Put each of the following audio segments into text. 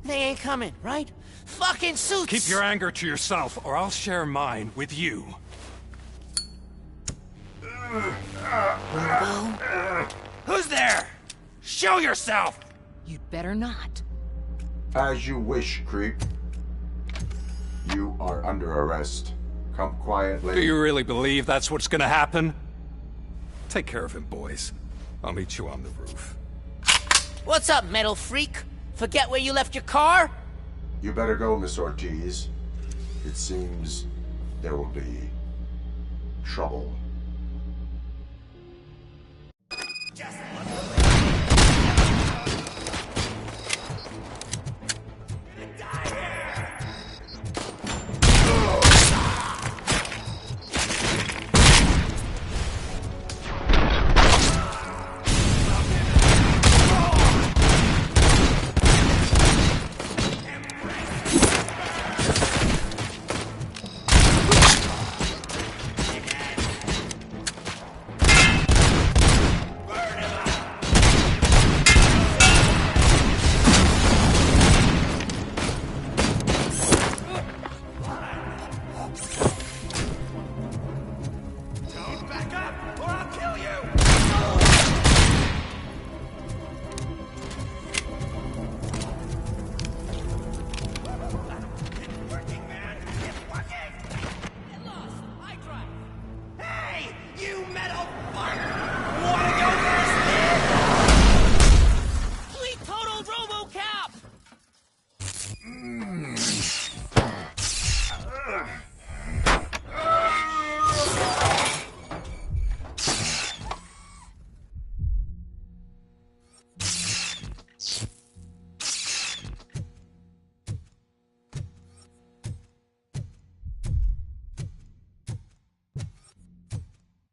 They ain't coming, right? Fucking suits! Keep your anger to yourself, or I'll share mine with you. Robo? Who's there? Show yourself! You'd better not. As you wish, creep. You are under arrest. Come quietly. Do you really believe that's what's gonna happen? Take care of him, boys. I'll meet you on the roof. What's up, metal freak? Forget where you left your car? You better go, Miss Ortiz. It seems there will be trouble.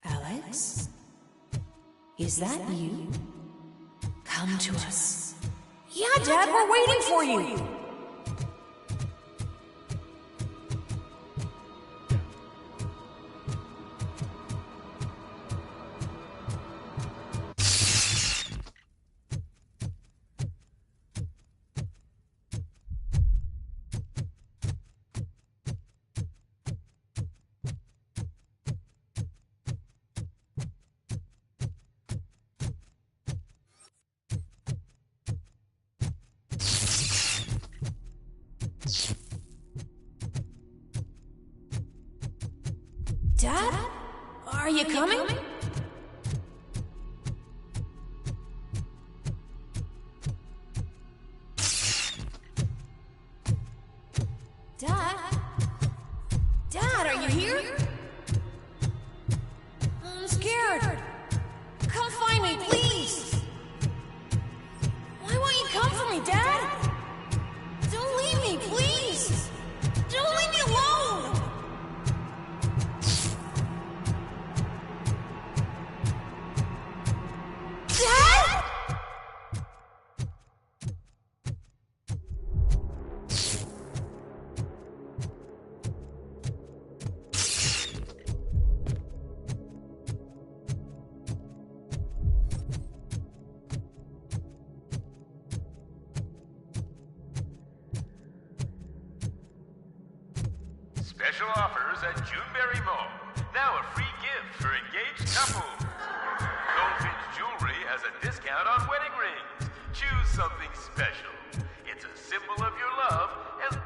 Alex? Is that you? Come to us. Yeah, Dad, we're waiting for you! Dad? Are you coming? Dad? Dad, are you here? I'm scared. Come find me, please. Why won't you come for me, Dad? Don't leave me, please. Don't leave me alone. Dad? Special offers at Juneberry Mall. Now a free gift for engaged couples. Goldfinch Jewelry has a discount on wedding rings. Choose something special. It's a symbol of your love and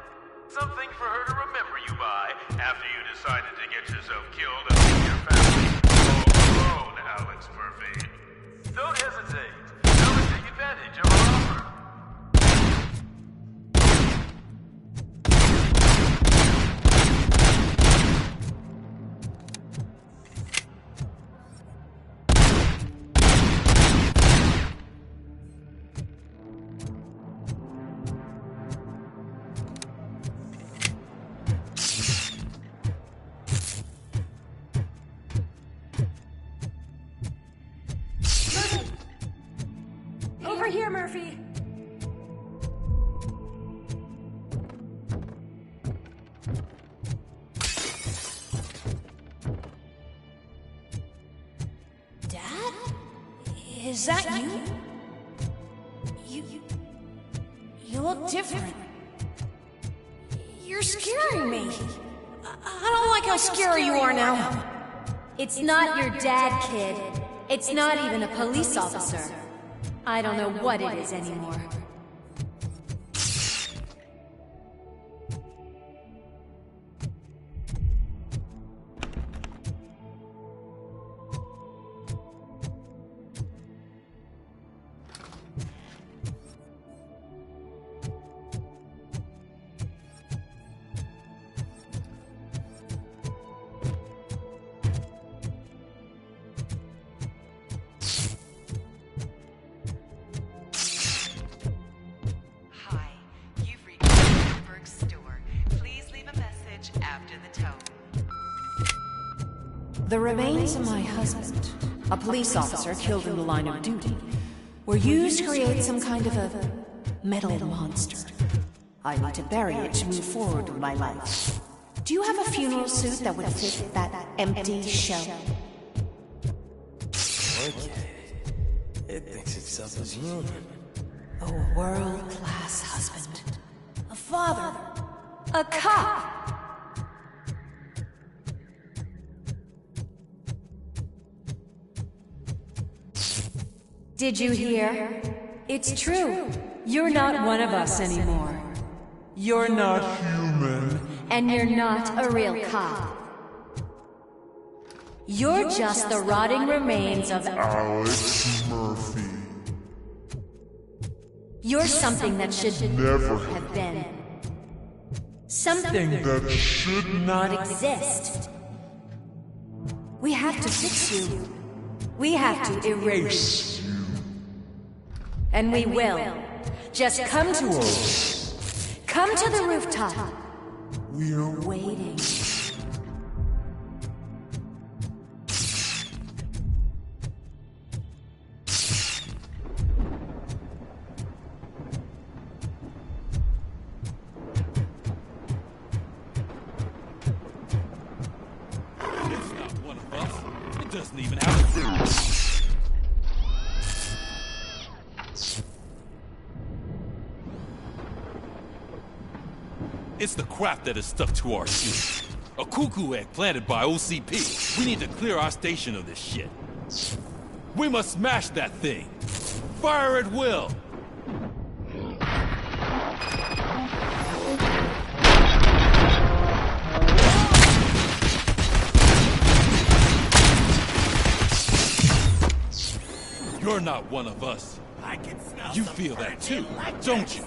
something for her to remember you by after you decided to get yourself killed and leave your family all alone, Alex Murphy. Don't hesitate. Come and take advantage of our offer. Over here, Murphy. Dad? Is that you? You look look different. You're scaring me. I don't like how scary you are now. It's not your dad, kid. It's not even a police officer. I don't know what it is anymore. The remains of my husband, a police officer killed in the line of duty, were used to create some kind of a metal monster. I need to bury it to move forward with my life. Do you have a funeral suit that would fit that empty shell? Okay. It thinks itself as human. A world-class husband. A father. A cop! Did you hear? It's true. You're not one of us anymore. You're not human. And you're not a real cop. You're just the rotting remains of Alex Murphy. You're something that should Never have been. Something that should Not exist. We have to fix you. We have to erase you. And we will. Just come to us. Come to the rooftop. We're Waiting. It's not one of us. It doesn't even have a It's the crap that is stuck to our suit. A cuckoo egg planted by OCP. We need to clear our station of this shit. We must smash that thing. Fire at will. You're not one of us. I can smell You feel that too, don't you?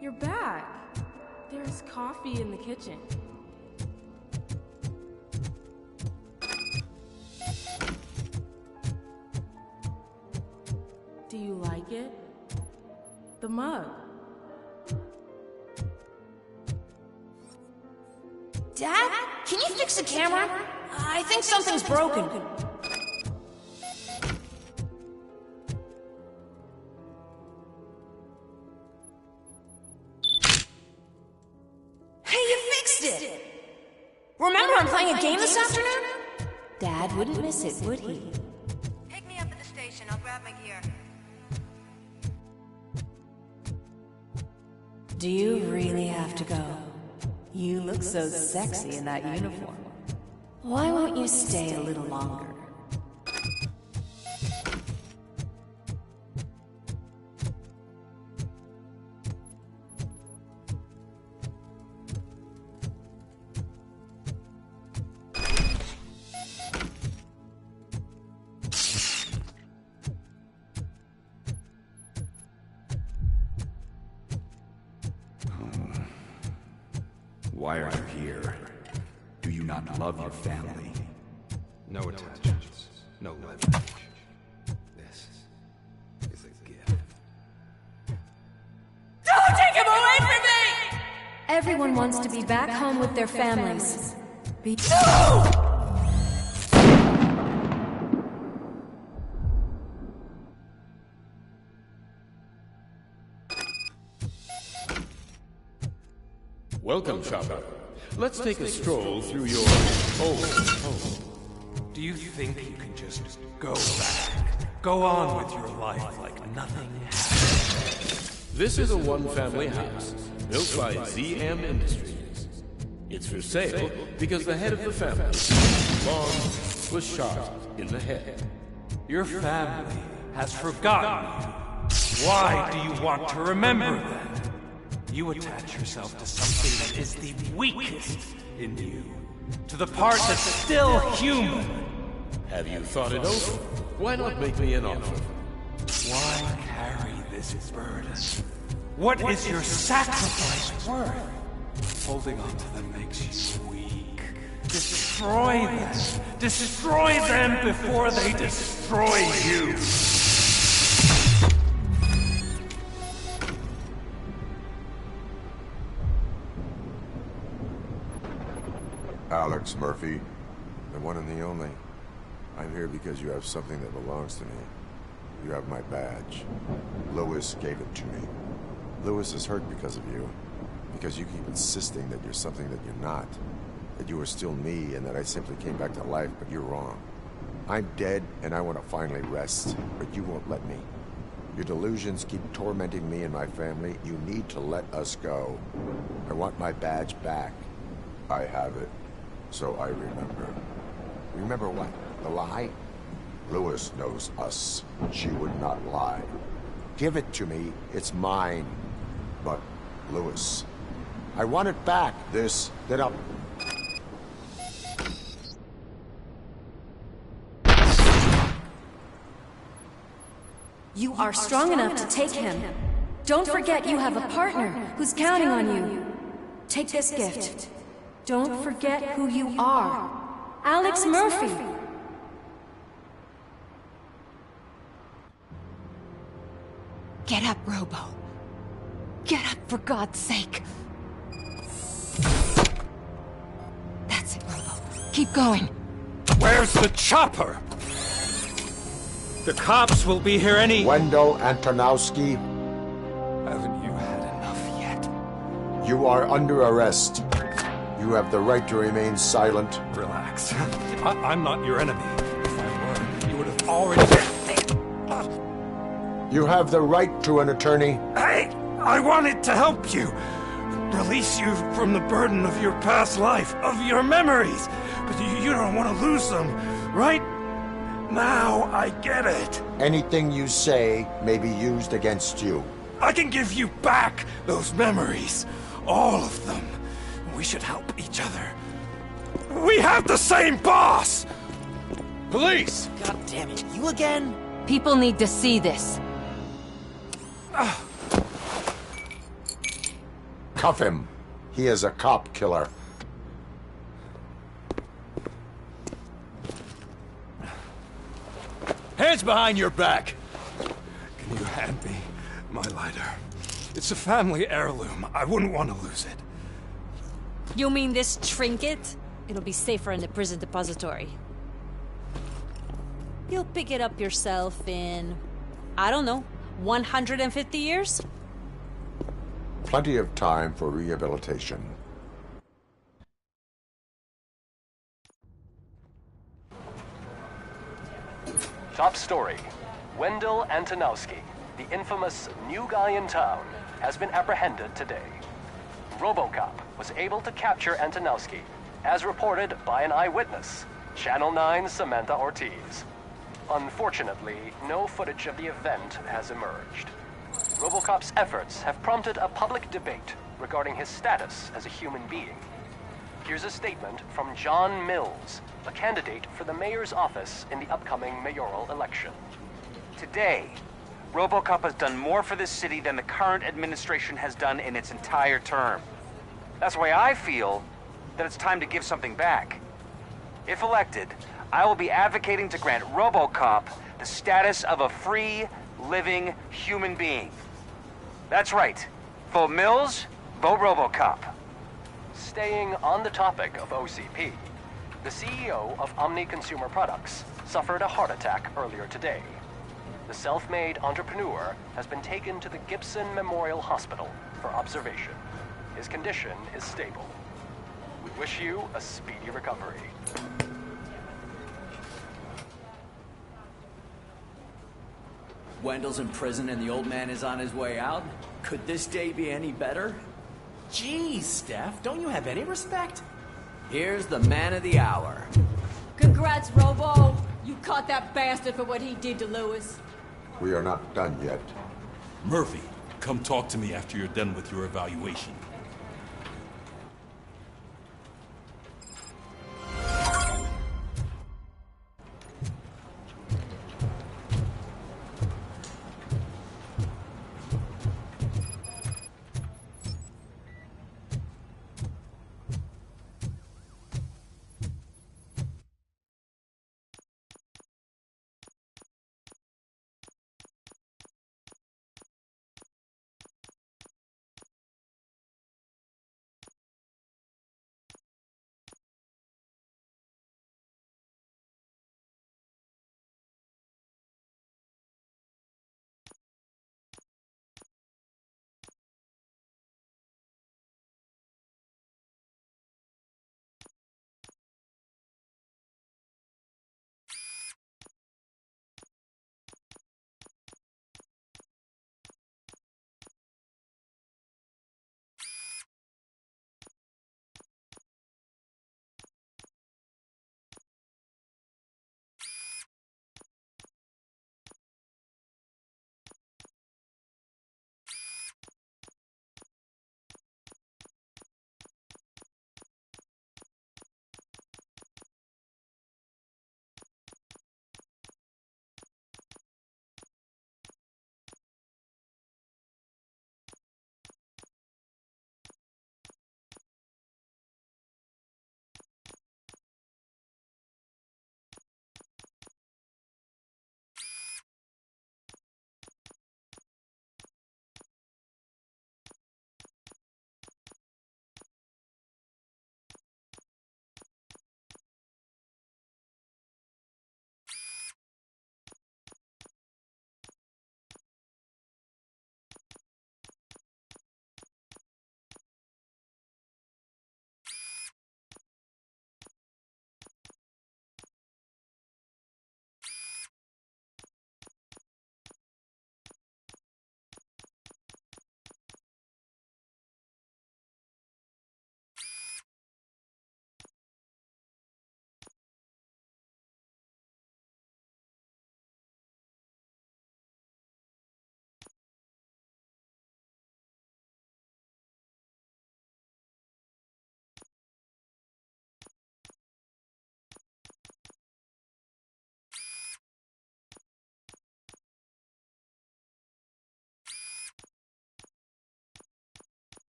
You're back. There's coffee in the kitchen. Do you like it? The mug. Dad? Can you fix the camera? I think something's broken. Hey, you fixed it! Remember I'm playing a game this afternoon? Dad wouldn't miss it, would he? Pick me up at the station. I'll grab my gear. Do you really have to go? You look so sexy in that uniform. Why won't you stay a little longer? Why are you here? Do you not love your family? No attachments, no leverage. This is a gift. Don't take him away from me! Everyone wants to be back home with their families. No! Welcome, shopper. Let's take a stroll through your old home. Do you think you can just go back? Go on with your life like nothing happened? This is a one-family house built by ZM Industries. It's for sale because the head of the family, Bond, was shot in the head. Your family has forgotten you. Why do you want to remember them? You attach yourself to something that is the weakest in you, to the part that's still human. Have you thought it over? Why not make me an offer? Why carry this burden? What is your sacrifice worth? Holding on to them makes you weak. Destroy them. Destroy them before they destroy you. Alex Murphy, the one and the only. I'm here because you have something that belongs to me. You have my badge. Lewis gave it to me. Lewis is hurt because of you. Because you keep insisting that you're something that you're not. That you are still me and that I simply came back to life, but you're wrong. I'm dead and I want to finally rest, but you won't let me. Your delusions keep tormenting me and my family. You need to let us go. I want my badge back. I have it. So I remember. Remember what? The lie? Lewis knows us. She would not lie. Give it to me. It's mine. But, Lewis, I want it back. This, that up. You are strong enough to take him. Don't forget you have a partner who's counting on you. Take this gift. Don't forget who you are. Alex Murphy. Get up, Robo. Get up, for God's sake. That's it, Robo. Keep going. Where's the chopper? The cops will be here any... Wendell Antonowski. Haven't you had enough yet? You are under arrest. You have the right to remain silent. Relax. I'm not your enemy. If I were, you would have already... You have the right to an attorney. Hey! I wanted to help you. Release you from the burden of your past life, of your memories. But you don't want to lose them, right? Now I get it. Anything you say may be used against you. I can give you back those memories. All of them. We should help each other. We have the same boss! Police! God damn it, you again? People need to see this. Cuff him. He is a cop killer. Hands behind your back! Can you hand me my lighter? It's a family heirloom. I wouldn't want to lose it. You mean this trinket? It'll be safer in the prison depository. You'll pick it up yourself in, I don't know, 150 years? Plenty of time for rehabilitation. Top story. Wendell Antonowski, the infamous new guy in town, has been apprehended today. Robocop was able to capture Antonowski, as reported by an eyewitness, Channel 9's Samantha Ortiz. Unfortunately, no footage of the event has emerged. Robocop's efforts have prompted a public debate regarding his status as a human being. Here's a statement from John Mills, a candidate for the mayor's office in the upcoming mayoral election. Today, Robocop has done more for this city than the current administration has done in its entire term. That's why I feel that it's time to give something back. If elected, I will be advocating to grant Robocop the status of a free, living human being. That's right. Vote Mills, vote Robocop. Staying on the topic of OCP, the CEO of Omni Consumer Products suffered a heart attack earlier today. The self-made entrepreneur has been taken to the Gibson Memorial Hospital for observation. His condition is stable. We wish you a speedy recovery. Wendell's in prison and the old man is on his way out? Could this day be any better? Geez, Steph, don't you have any respect? Here's the man of the hour. Congrats, Robo. You caught that bastard for what he did to Lewis. We are not done yet. Murphy, come talk to me after you're done with your evaluation.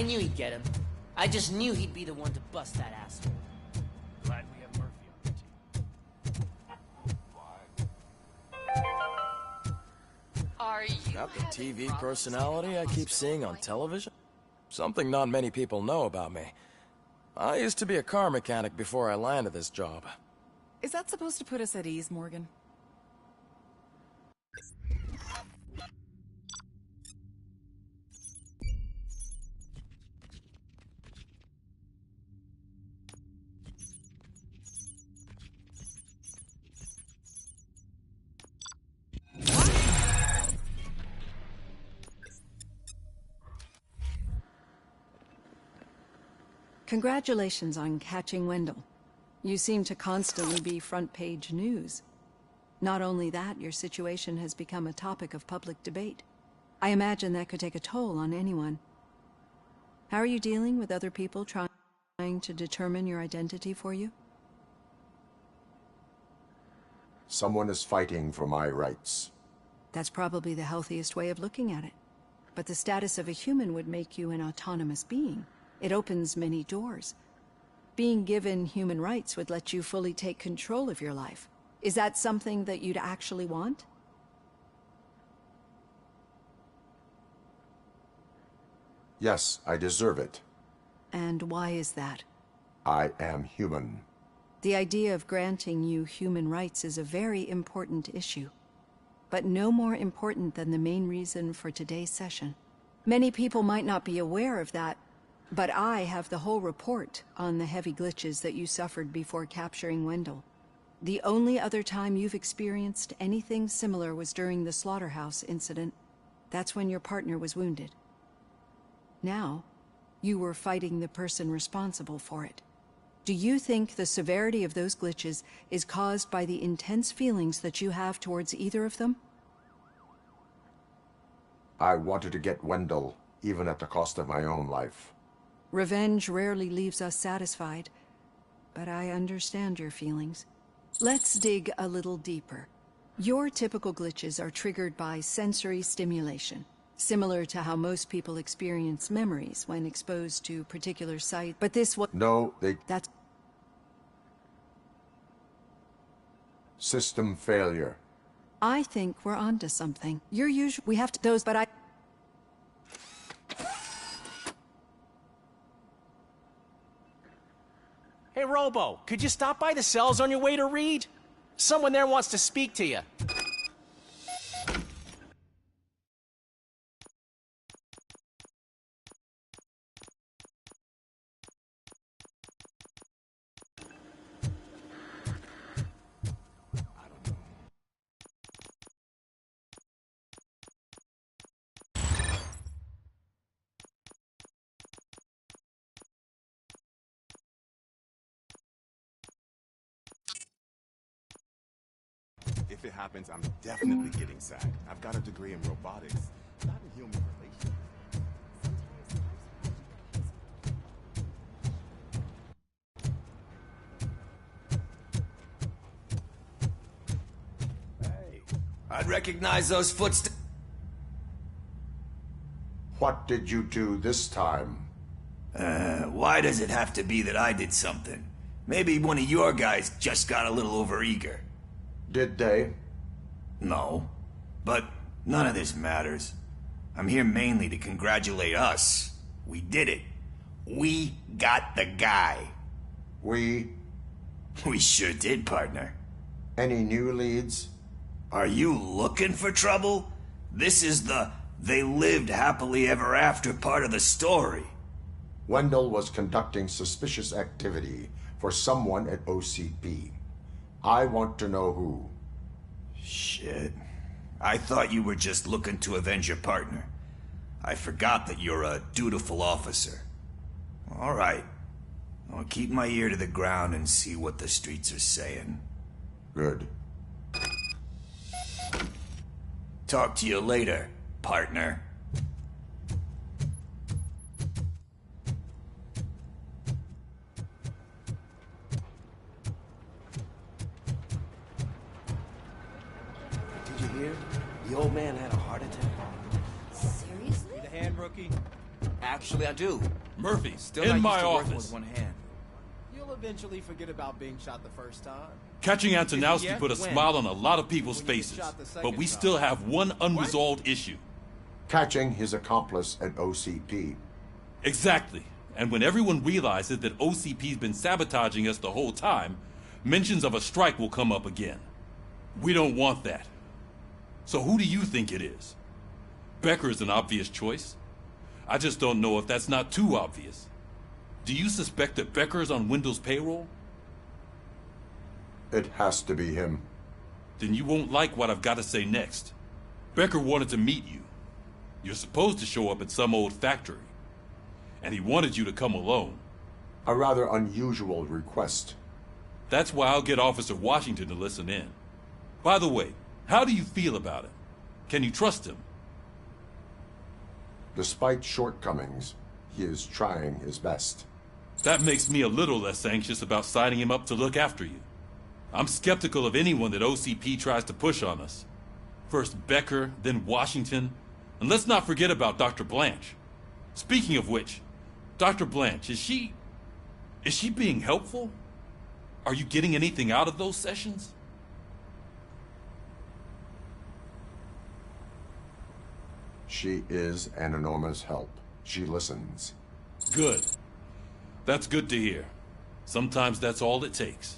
I knew he'd get him. I just knew he'd be the one to bust that asshole. Glad we have Murphy on the team. Are you Not the TV personality I keep seeing on television? Something not many people know about me. I used to be a car mechanic before I landed this job. Is that supposed to put us at ease, Morgan? Congratulations on catching Wendell. You seem to constantly be front-page news. Not only that, your situation has become a topic of public debate. I imagine that could take a toll on anyone. How are you dealing with other people trying to determine your identity for you? Someone is fighting for my rights. That's probably the healthiest way of looking at it. But the status of a human would make you an autonomous being. It opens many doors. Being given human rights would let you fully take control of your life. Is that something that you'd actually want? Yes, I deserve it. And why is that? I am human. The idea of granting you human rights is a very important issue, but no more important than the main reason for today's session. Many people might not be aware of that, but I have the whole report on the heavy glitches that you suffered before capturing Wendell. The only other time you've experienced anything similar was during the slaughterhouse incident. That's when your partner was wounded. Now, you were fighting the person responsible for it. Do you think the severity of those glitches is caused by the intense feelings that you have towards either of them? I wanted to get Wendell, even at the cost of my own life. Revenge rarely leaves us satisfied, but I understand your feelings. Let's dig a little deeper. Your typical glitches are triggered by sensory stimulation, similar to how most people experience memories when exposed to particular sight. But this was... No, That's... System failure. I think we're onto something. You're usually... We have to... Those, but I... Hey, Robo, could you stop by the cells on your way to Reed? Someone there wants to speak to you. If it happens, I'm definitely getting SAG. I've got a degree in robotics, not in human relations. Hey, I'd recognize those footsteps. What did you do this time? Why does it have to be that I did something? Maybe one of your guys just got a little overeager. Did they? No. But none of this matters. I'm here mainly to congratulate us. We did it. We got the guy. We sure did, partner. Any new leads? Are you looking for trouble? This is the they lived happily ever after part of the story. Wendell was conducting suspicious activity for someone at OCP. I want to know who. Shit. I thought you were just looking to avenge your partner. I forgot that you're a dutiful officer. All right. I'll keep my ear to the ground and see what the streets are saying. Good. Talk to you later, partner. Did you hear? The old man had a heart attack. Seriously? Need a hand, rookie? Actually, I do. Murphy, Still in not my used to working office. with one hand. You'll eventually forget about being shot the first time. Catching Antonowski Yeah? put a When? smile on a lot of people's When you get faces, shot the but second we time. still have one unresolved issue. Catching his accomplice at OCP. Exactly. And when everyone realizes that OCP's been sabotaging us the whole time, mentions of a strike will come up again. We don't want that. So who do you think it is? Becker is an obvious choice. I just don't know if that's not too obvious. Do you suspect that Becker is on Wendell's payroll? It has to be him. Then you won't like what I've got to say next. Becker wanted to meet you. You're supposed to show up at some old factory. And he wanted you to come alone. A rather unusual request. That's why I'll get Officer Washington to listen in. By the way, how do you feel about it? Can you trust him? Despite shortcomings, he is trying his best. That makes me a little less anxious about signing him up to look after you. I'm skeptical of anyone that OCP tries to push on us. First Becker, then Washington, and let's not forget about Dr. Blanche. Speaking of which, Dr. Blanche, is she being helpful? Are you getting anything out of those sessions? She is an enormous help. She listens. Good. That's good to hear. Sometimes that's all it takes.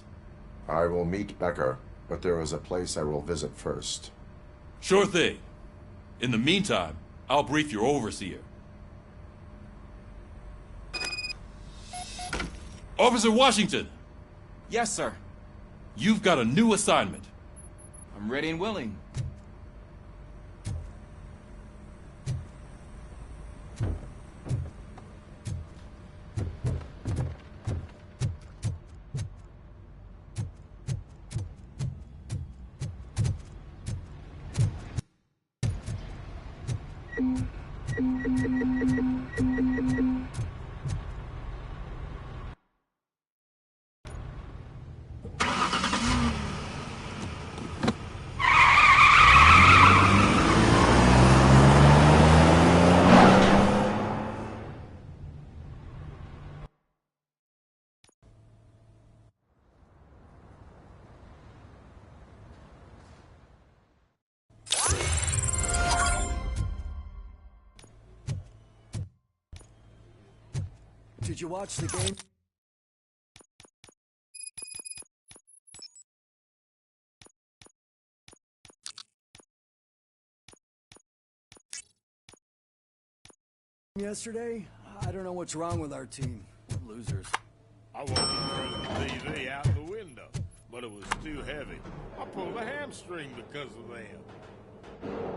I will meet Becker, but there is a place I will visit first. Sure thing. In the meantime, I'll brief your overseer. Officer Washington! Yes, sir. You've got a new assignment. I'm ready and willing. Did you watch the game? Yesterday? I don't know what's wrong with our team. We're losers. I wanted to throw the TV out the window, but it was too heavy. I pulled a hamstring because of them.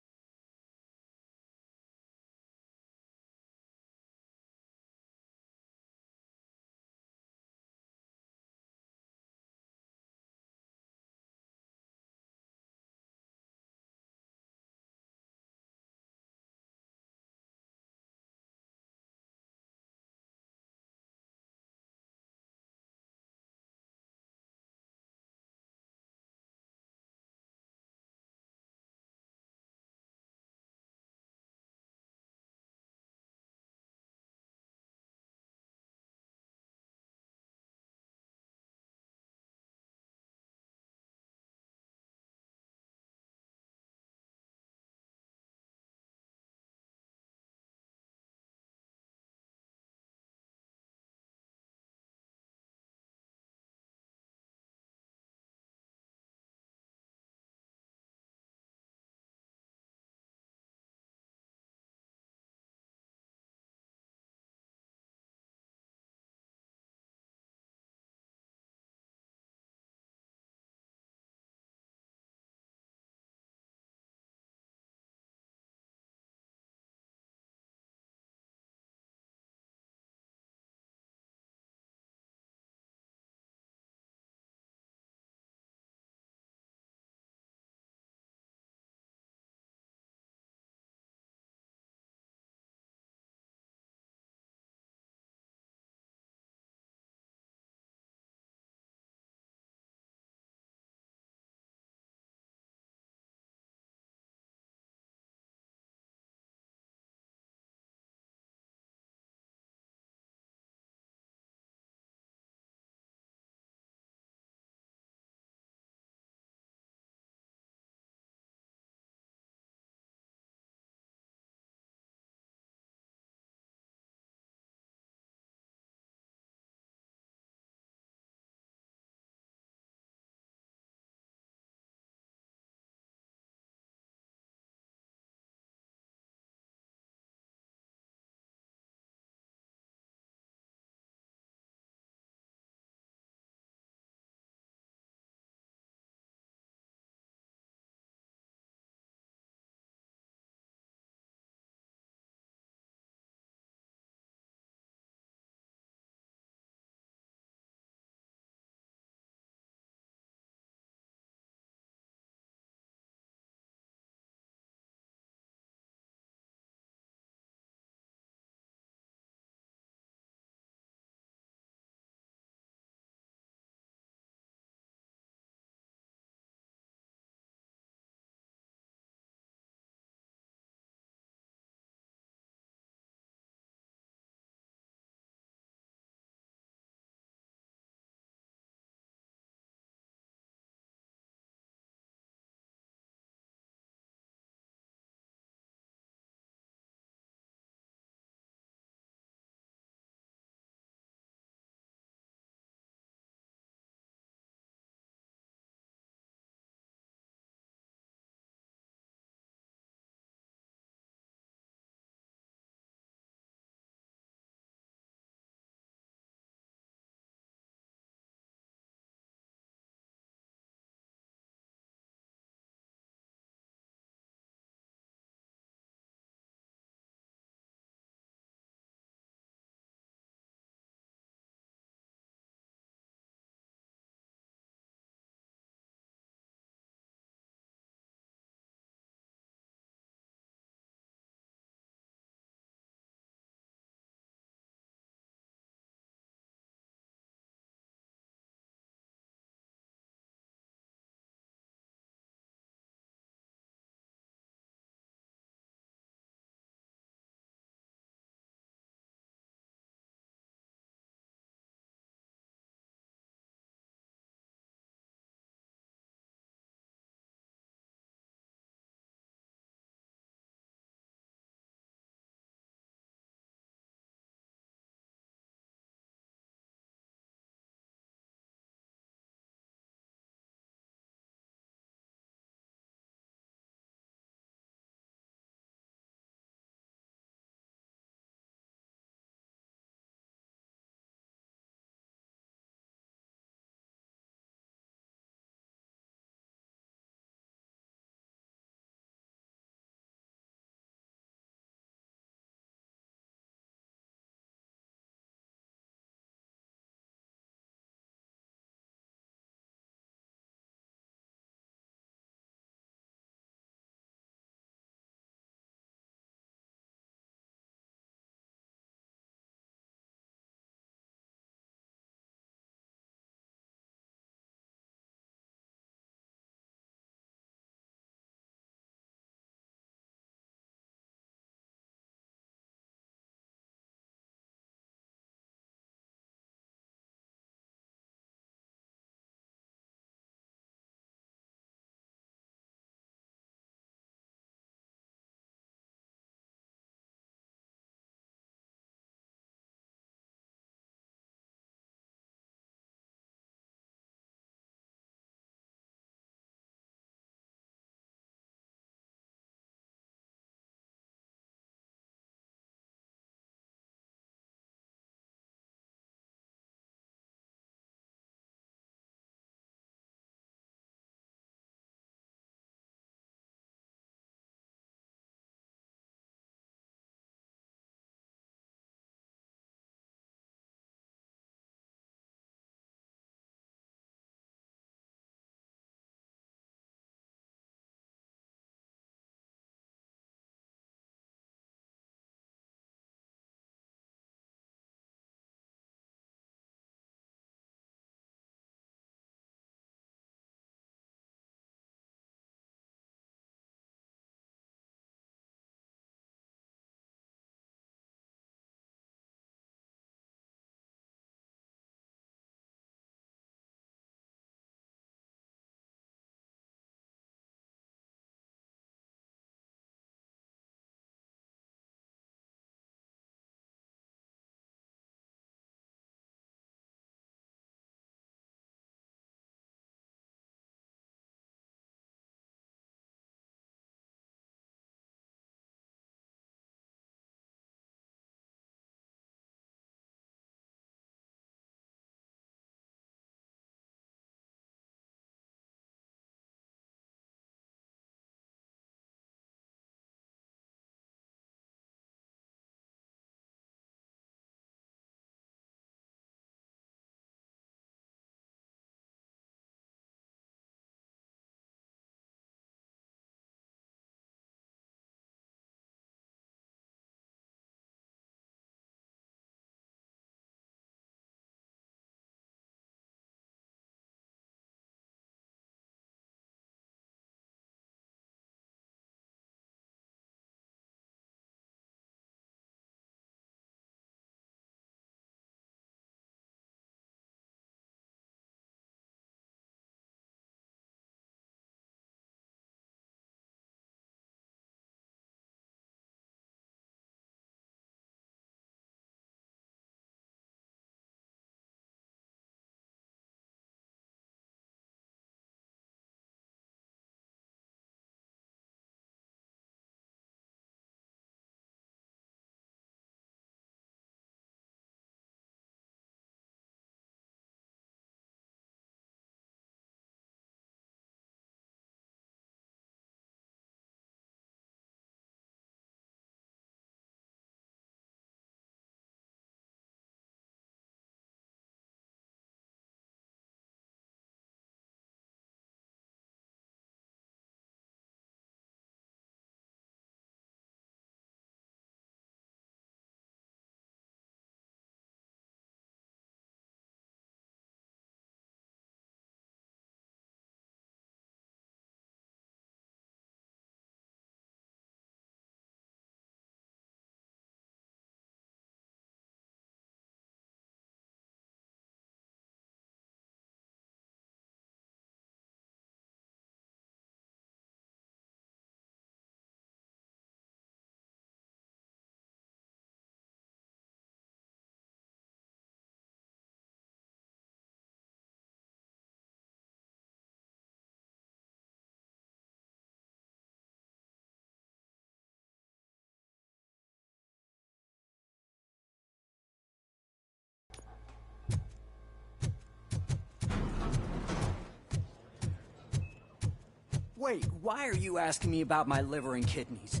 Wait, why are you asking me about my liver and kidneys?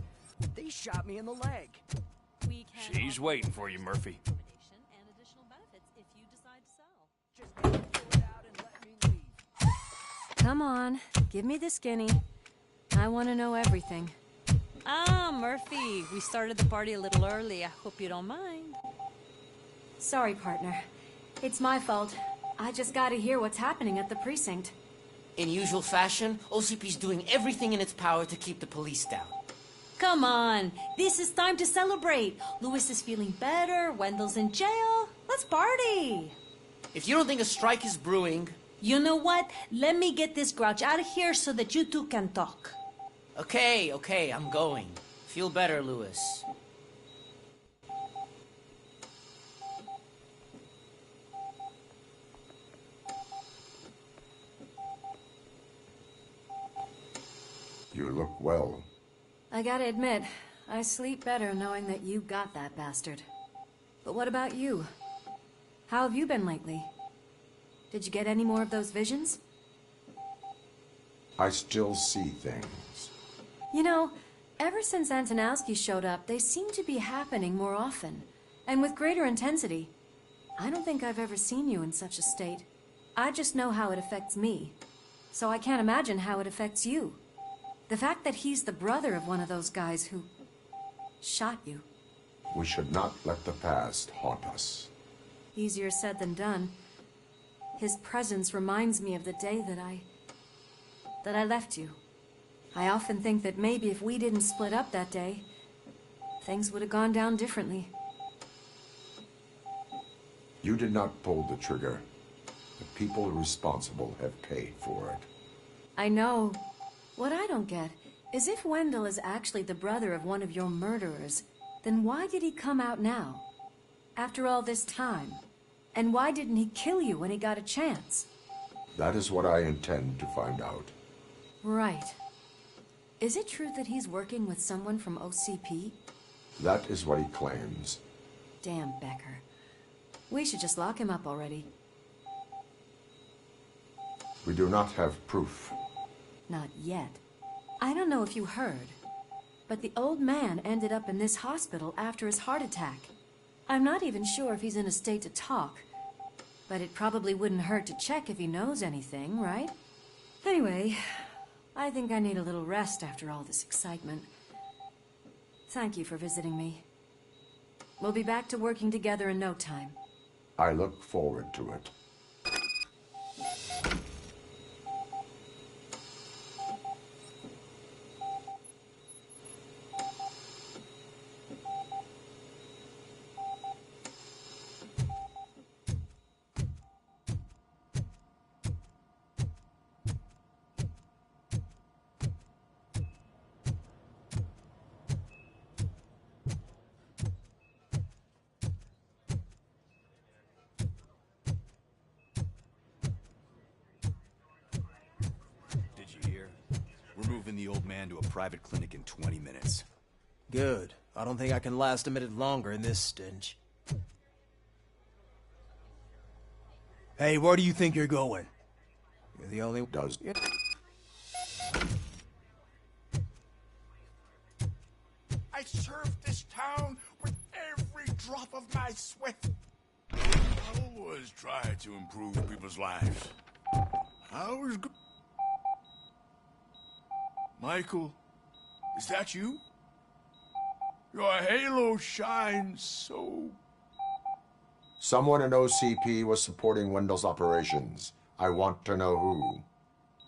They shot me in the leg. She's waiting for you, Murphy. Come on, give me the skinny. I want to know everything. Ah, Murphy, we started the party a little early. I hope you don't mind. Sorry, partner. It's my fault. I just gotta hear what's happening at the precinct. In usual fashion, OCP's doing everything in its power to keep the police down. Come on, this is time to celebrate. Louis is feeling better, Wendell's in jail. Let's party. If you don't think a strike is brewing... You know what? Let me get this grouch out of here so that you two can talk. Okay, I'm going. Feel better, Louis. You look well. I gotta admit, I sleep better knowing that you got that bastard. But what about you? How have you been lately? Did you get any more of those visions? I still see things. You know, ever since Antonowski showed up, they seem to be happening more often, and with greater intensity. I don't think I've ever seen you in such a state. I just know how it affects me, so I can't imagine how it affects you. The fact that he's the brother of one of those guys who shot you. We should not let the past haunt us. Easier said than done. His presence reminds me of the day that I left you. I often think that maybe if we didn't split up that day, things would have gone down differently. You did not pull the trigger. The people responsible have paid for it. I know. What I don't get is if Wendell is actually the brother of one of your murderers, then why did he come out now? After all this time? And why didn't he kill you when he got a chance? That is what I intend to find out. Right. Is it true that he's working with someone from OCP? That is what he claims. Damn Becker. We should just lock him up already. We do not have proof. Not yet. I don't know if you heard, but the old man ended up in this hospital after his heart attack. I'm not even sure if he's in a state to talk, but it probably wouldn't hurt to check if he knows anything, right? Anyway, I think I need a little rest after all this excitement. Thank you for visiting me. We'll be back to working together in no time. I look forward to it. The old man to a private clinic in 20 minutes. Good. I don't think I can last a minute longer in this stench. Hey, where do you think you're going? You're the only... Does... I served this town with every drop of my sweat. I always try to improve people's lives. I was good. Michael, is that you? Your halo shines so... Someone in OCP was supporting Wendell's operations. I want to know who.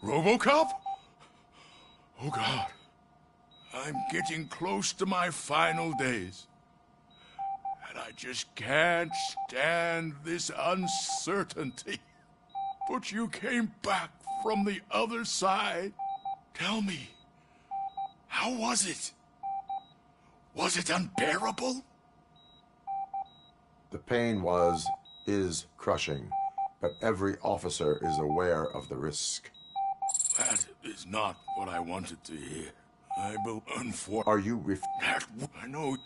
Robocop? Oh God. I'm getting close to my final days. And I just can't stand this uncertainty. But you came back from the other side. Tell me, how was it? Was it unbearable? The pain is crushing, but every officer is aware of the risk. That is not what I wanted to hear. I will Are you I know.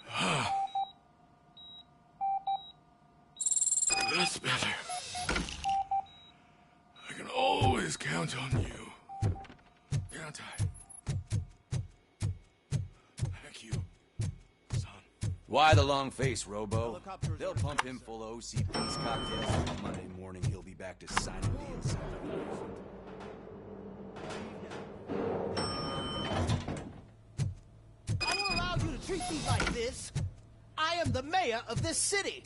That's better. I can always count on you. Can't I? Why the long face, Robo? They'll pump him full of OCP's cocktails. Monday morning, he'll be back to signing deals. I won't allow you to treat me like this. I am the mayor of this city.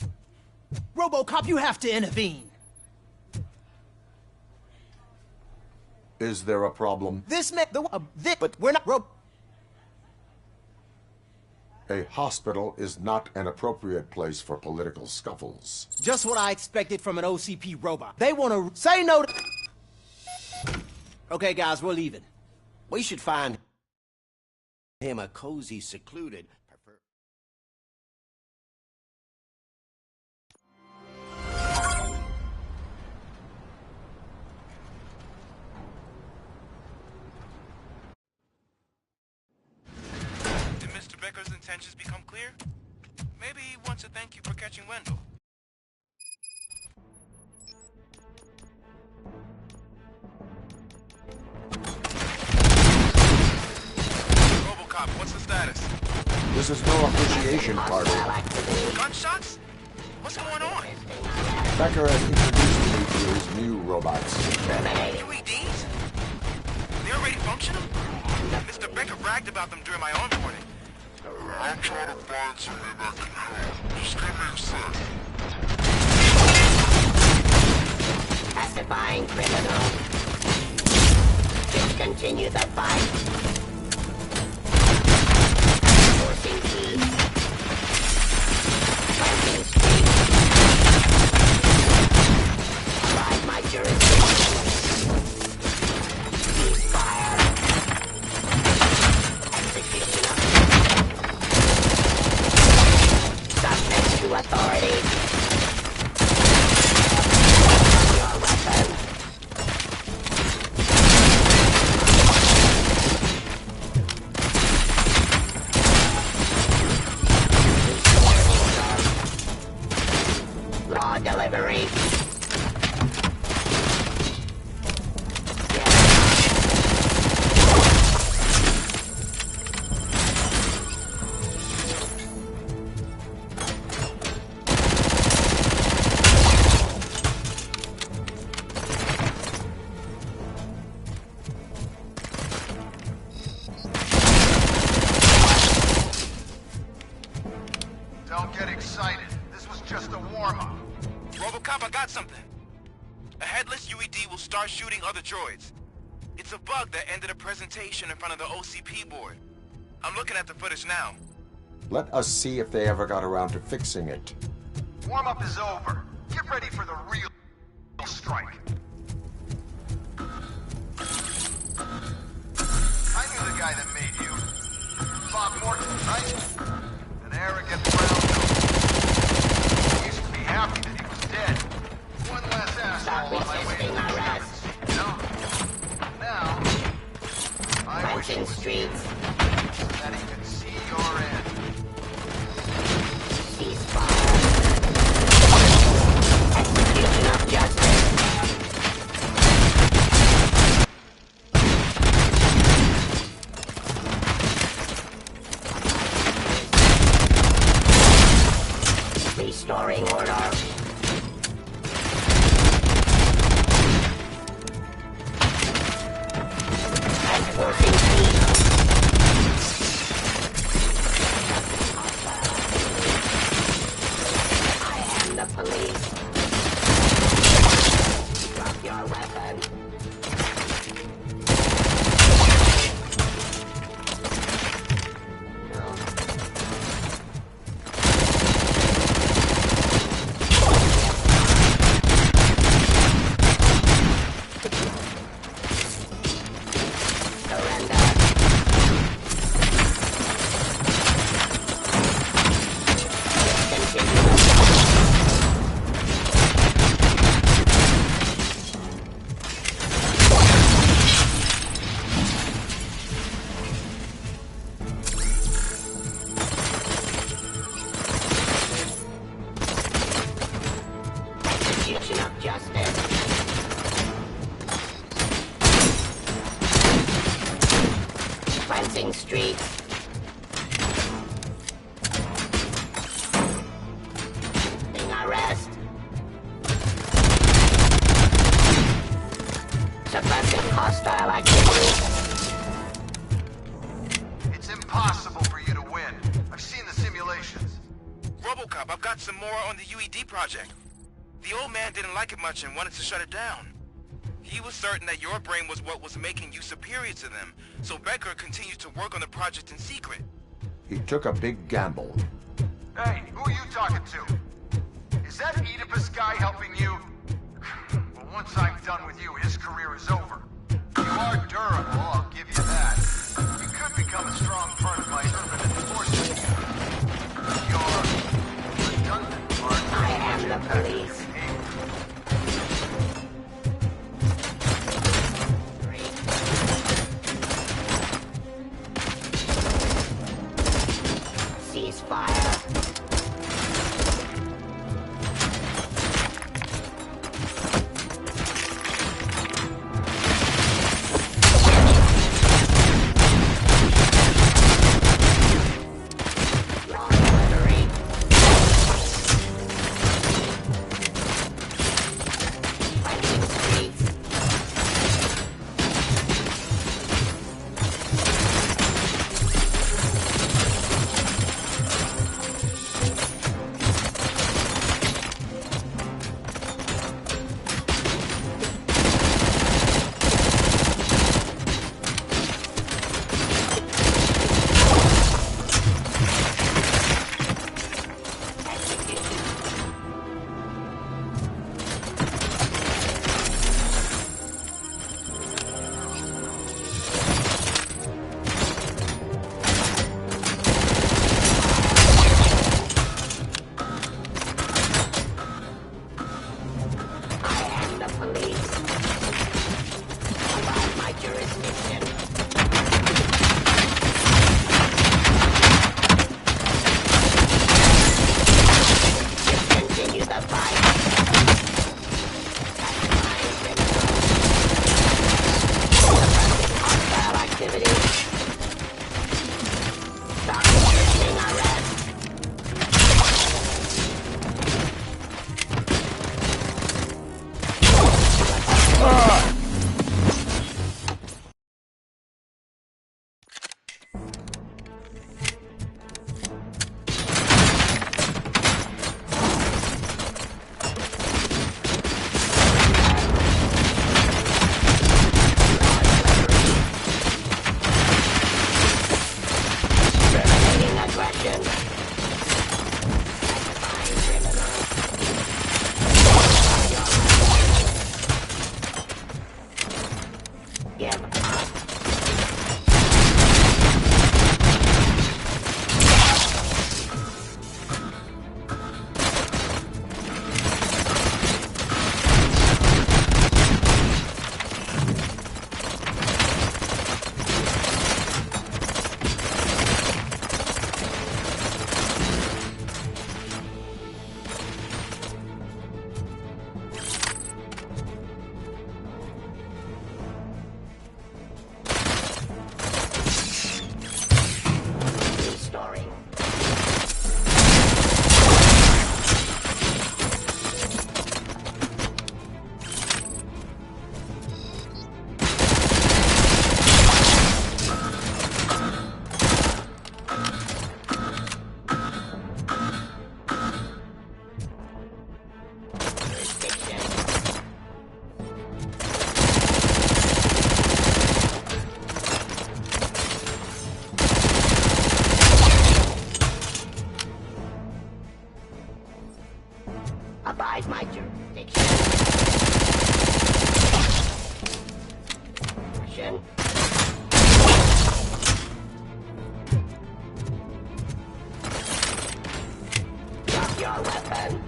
Robocop, you have to intervene. Is there a problem? This man, but we're not A hospital is not an appropriate place for political scuffles. Just what I expected from an OCP robot. They want to say no to... Okay, guys, we're leaving. We should find him a cozy, secluded... Becker's intentions become clear? Maybe he wants to thank you for catching Wendell. Robocop, what's the status? This is no appreciation party. Gunshots? What's going on? Becker has introduced me to his new robots. UEDs? They're already functional? Mr. Becker bragged about them during my onboarding. I'll try to find somewhere that can help. Just give me a sec. Pacifying criminal. Discontinue the fight. Forcing key. Planting street. Abide my jurisdiction. Ceasefire. Execution of subject to authority. Your weapon. Raw delivery. Don't get excited. This was just a warm-up. Robocop, I got something. A headless UED will start shooting other droids. It's a bug that ended a presentation in front of the OCP board. I'm looking at the footage now. Let us see if they ever got around to fixing it. Warm-up is over. Get ready for the real strike. I knew the guy that made you. Bob Morton, right? An arrogant brown nose. I used to be happy that he was dead. One less asshole on my way to the streets. No. Now, I wish it was streets. That he could see your end. Ceasefire. Execution of justice. Restoring order. Enforcing peace. I am the police. Drop your weapon. Execution of justice. Cleansing streets. some more on the UED project. The old man didn't like it much and wanted to shut it down. He was certain that your brain was what was making you superior to them, so Becker continued to work on the project in secret. He took a big gamble. Hey, who are you talking to? Is that Oedipus guy helping you? Well, once I'm done with you, his career is over. You are durable, I'll give you that. You could become a strong part of my urban enforcement. You're redundant part. I am the police. Ceasefire. Abide my jurisdiction. Action. Drop your weapon.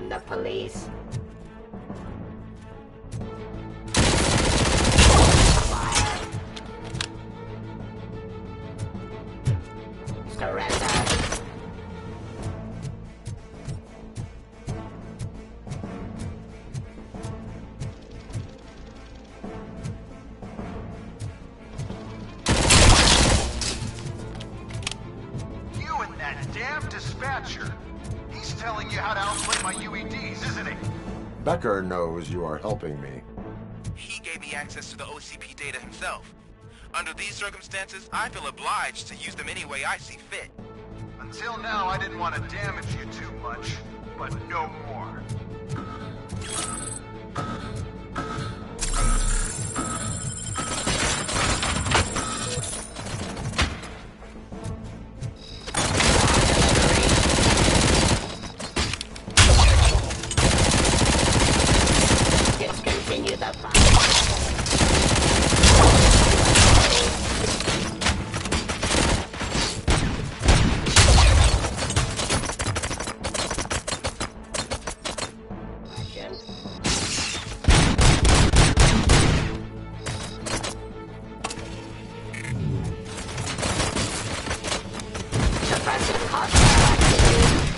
from the police. Fire. Surrender. You and that damn dispatcher. He's telling you how to outplay my UEDs, isn't he? Becker knows you are helping me. He gave me access to the OCP data himself. Under these circumstances, I feel obliged to use them any way I see fit. Until now, I didn't want to damage you too much, but no more. Discontinue the fire. Suppressive hostile activity.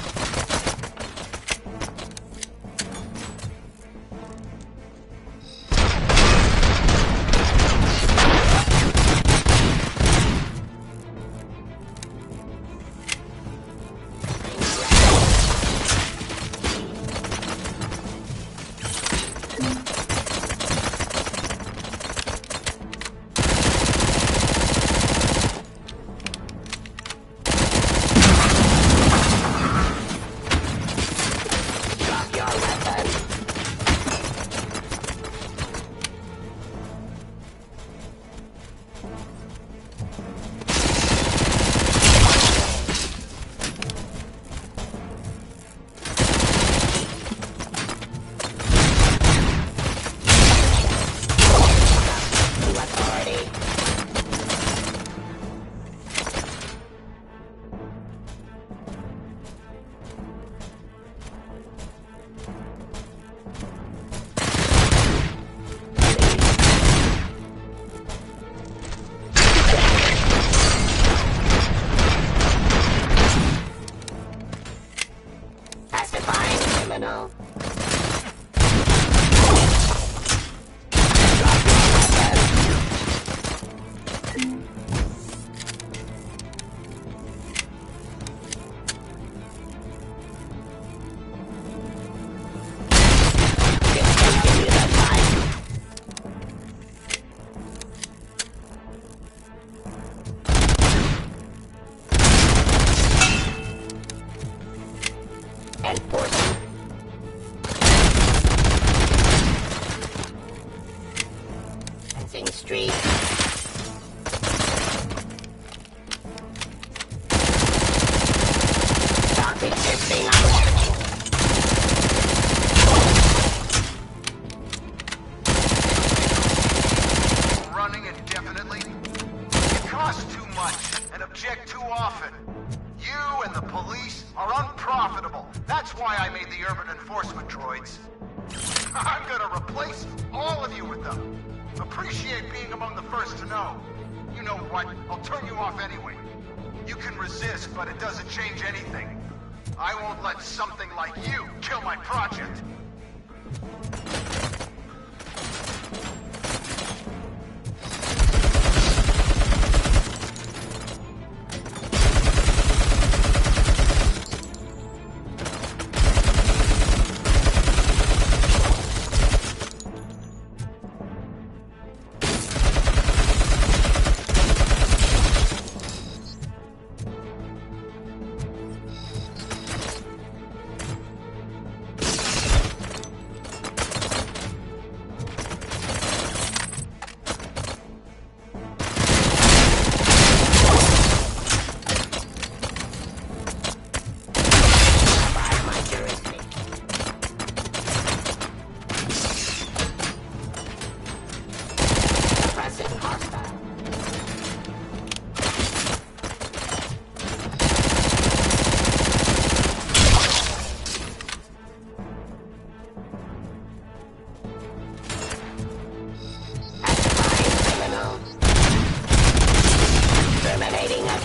Drop your weapon. To authority. Pacifying criminal. Drop your weapon. Discontinue the fight. Enforcement. Fencing street. Stop existing. Running indefinitely? You cost too much and object too often. You and the police are unprofitable. That's why I made the urban enforcement droids. I'm gonna replace all of you with them. Appreciate being among the first to know. You know what? I'll turn you off anyway. You can resist, but it doesn't change anything. I won't let something like you kill my project.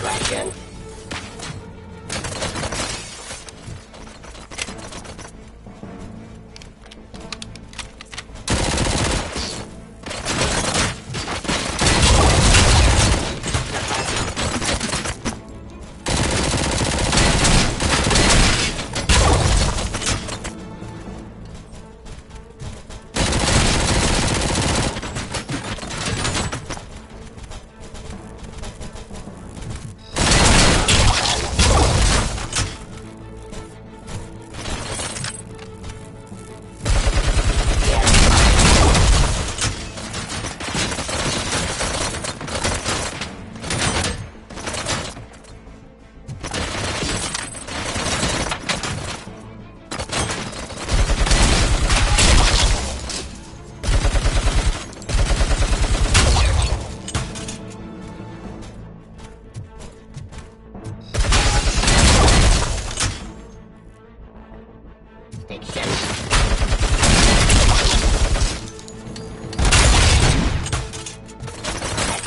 aggression.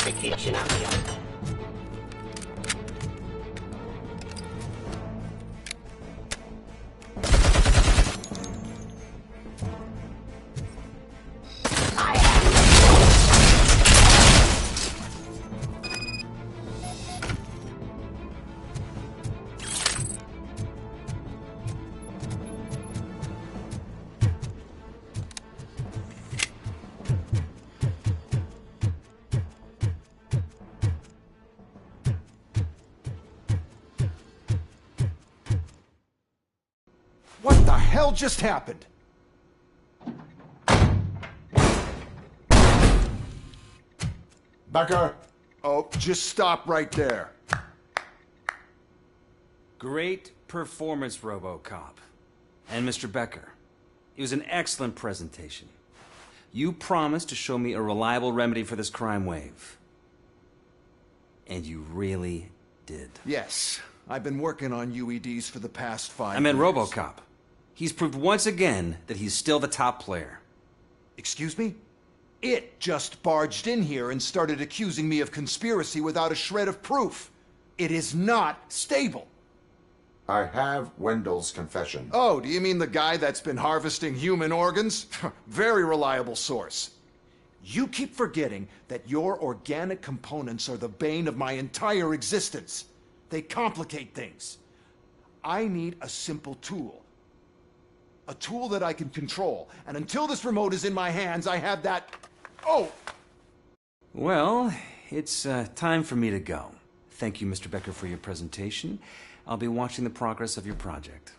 Execution of you. What the hell just happened? Becker! Oh, just stop right there. Great performance, Robocop. And Mr. Becker, it was an excellent presentation. You promised to show me a reliable remedy for this crime wave. And you really did. Yes, I've been working on UEDs for the past 5 years. I meant Robocop. He's proved once again that he's still the top player. Excuse me? It just barged in here and started accusing me of conspiracy without a shred of proof. It is not stable. I have Wendell's confession. Oh, do you mean the guy that's been harvesting human organs? Very reliable source. You keep forgetting that your organic components are the bane of my entire existence. They complicate things. I need a simple tool. A tool that I can control. And until this remote is in my hands, I have that... Oh! Well, it's time for me to go. Thank you, Mr. Becker, for your presentation. I'll be watching the progress of your project.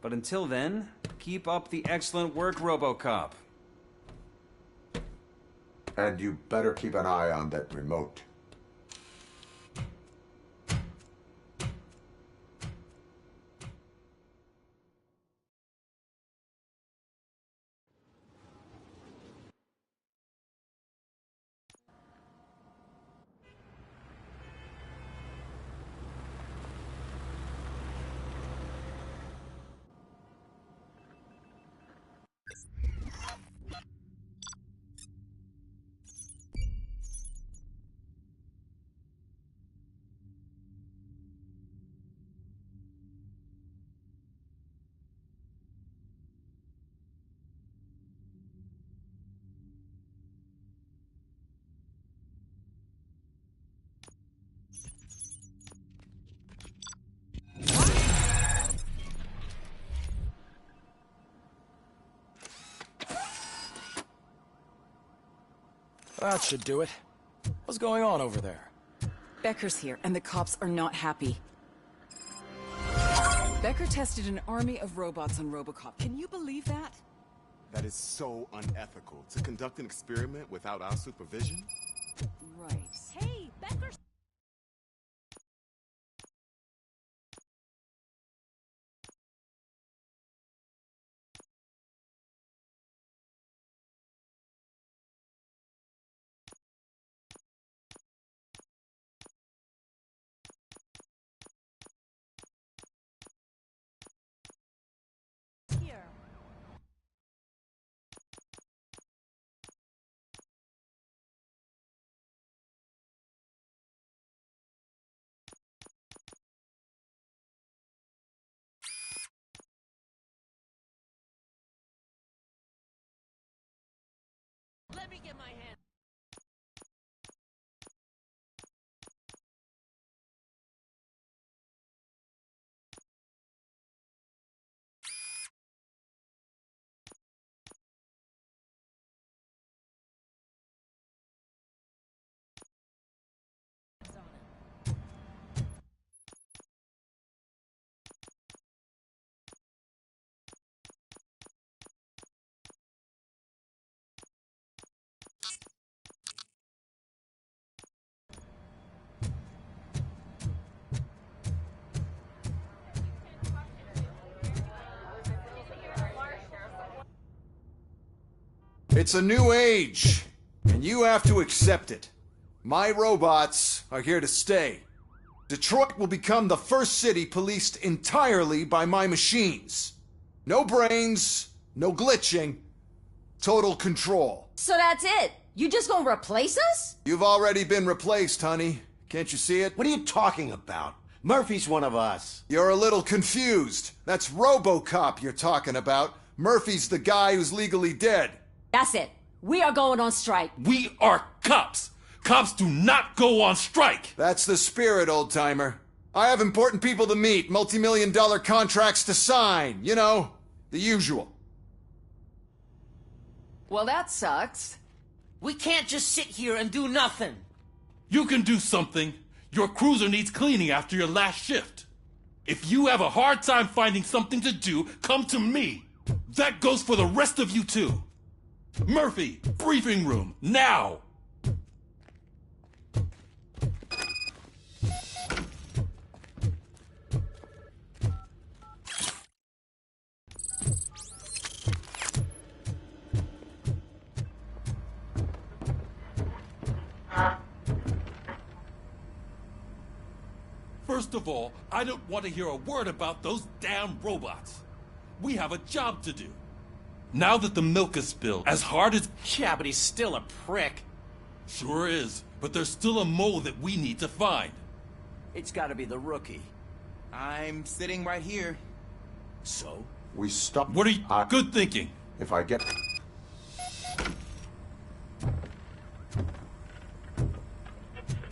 But until then, keep up the excellent work, Robocop. And you better keep an eye on that remote. That should do it. What's going on over there? Becker's here, and the cops are not happy. Becker tested an army of robots on Robocop. Can you believe that? That is so unethical. To conduct an experiment without our supervision? Right. Hey, Becker's... here. me get my hand. It's a new age, and you have to accept it. My robots are here to stay. Detroit will become the first city policed entirely by my machines. No brains, no glitching, total control. So that's it? You just gonna replace us? You've already been replaced, honey. Can't you see it? What are you talking about? Murphy's one of us. You're a little confused. That's Robocop you're talking about. Murphy's the guy who's legally dead. That's it. We are going on strike. We are cops. Cops do not go on strike. That's the spirit, old-timer. I have important people to meet, multi-million-dollar contracts to sign. You know, the usual. Well, that sucks. We can't just sit here and do nothing. You can do something. Your cruiser needs cleaning after your last shift. If you have a hard time finding something to do, come to me. That goes for the rest of you too. Murphy, briefing room, now! First of all, I don't want to hear a word about those damn robots. We have a job to do. Now that the milk is spilled, as hard as... Yeah, but he's still a prick. Sure is, but there's still a mole that we need to find. It's gotta be the rookie. I'm sitting right here. So? We stop. What are you... Good thinking. If I get...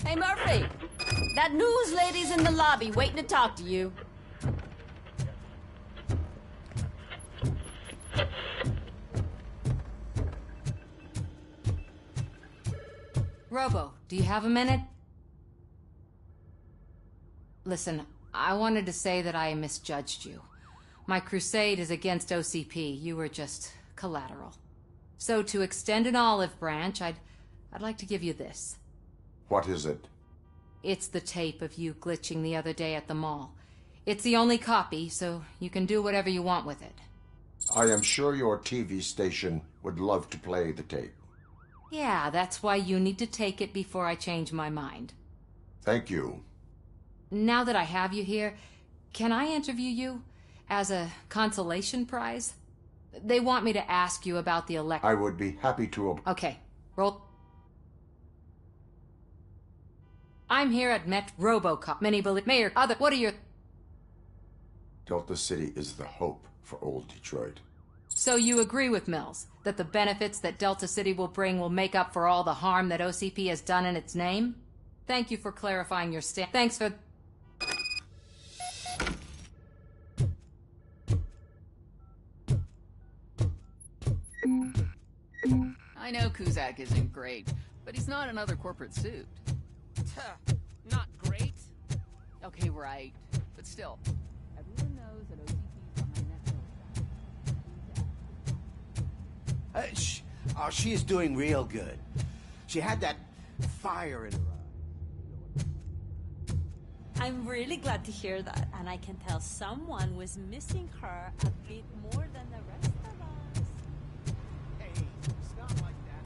Hey, Murphy! That news lady's in the lobby waiting to talk to you. Robo, do you have a minute? Listen, I wanted to say that I misjudged you. My crusade is against OCP. You were just collateral. So to extend an olive branch, I'd like to give you this. What is it? It's the tape of you glitching the other day at the mall. It's the only copy, so you can do whatever you want with it. I am sure your TV station would love to play the tape. Yeah, that's why you need to take it before I change my mind. Thank you. Now that I have you here, can I interview you as a consolation prize? They want me to ask you about the I would be happy to... Okay, roll. I'm here at Met Robocop. Many believe Mayor, other, what are your... Delta City is the hope for old Detroit. So you agree with Mills, that the benefits that Delta City will bring will make up for all the harm that OCP has done in its name? Thank you for clarifying your stand. Thanks for... I know Kuzak isn't great, but he's not another corporate suit. Not great. Okay, right. But still, everyone knows that OCP's behind that. Oh, she is doing real good. She had that fire in her eye. I'm really glad to hear that, and I can tell someone was missing her a bit more than the rest of us. Hey, it's not like that.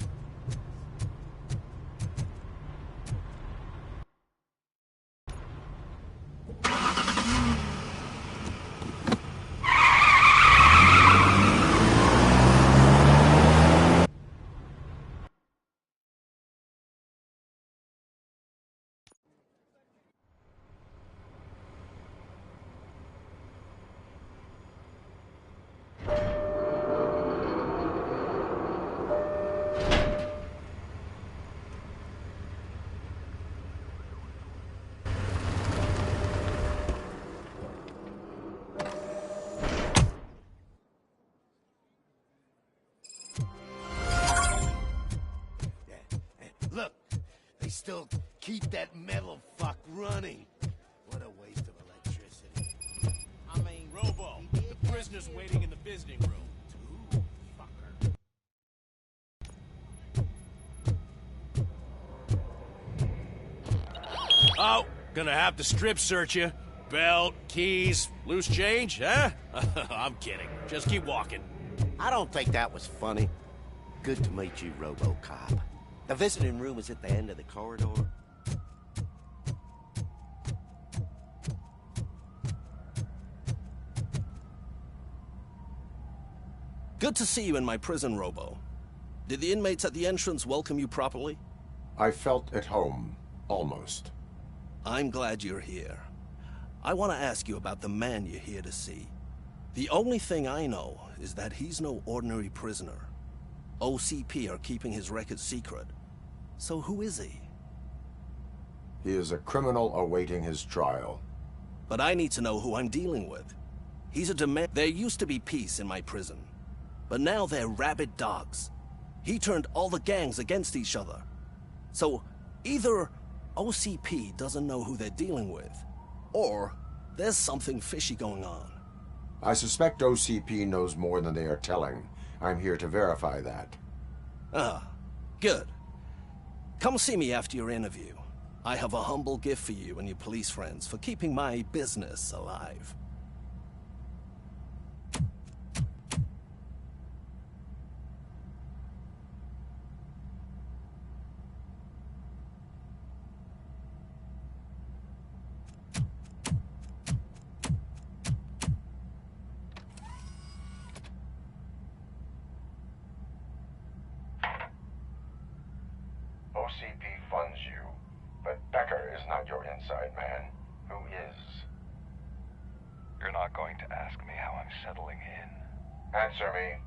still keep that metal fuck running. What a waste of electricity. I mean, Robo, the prisoner's waiting in the visiting room. Oh, gonna have to strip search you. Belt, keys, loose change, huh? I'm kidding. Just keep walking. I don't think that was funny. Good to meet you, Robocop. The visiting room is at the end of the corridor. Good to see you in my prison, Robo. Did the inmates at the entrance welcome you properly? I felt at home, almost. I'm glad you're here. I want to ask you about the man you're here to see. The only thing I know is that he's no ordinary prisoner. OCP are keeping his record secret. So who is he? He is a criminal awaiting his trial. But I need to know who I'm dealing with. He's a demand. There used to be peace in my prison. But now they're rabid dogs. He turned all the gangs against each other. So either OCP doesn't know who they're dealing with, or there's something fishy going on. I suspect OCP knows more than they are telling. I'm here to verify that. Ah, good. Come see me after your interview. I have a humble gift for you and your police friends for keeping my business alive. OCP funds you, but Becker is not your inside man. Who is? You're not going to ask me how I'm settling in. Answer me.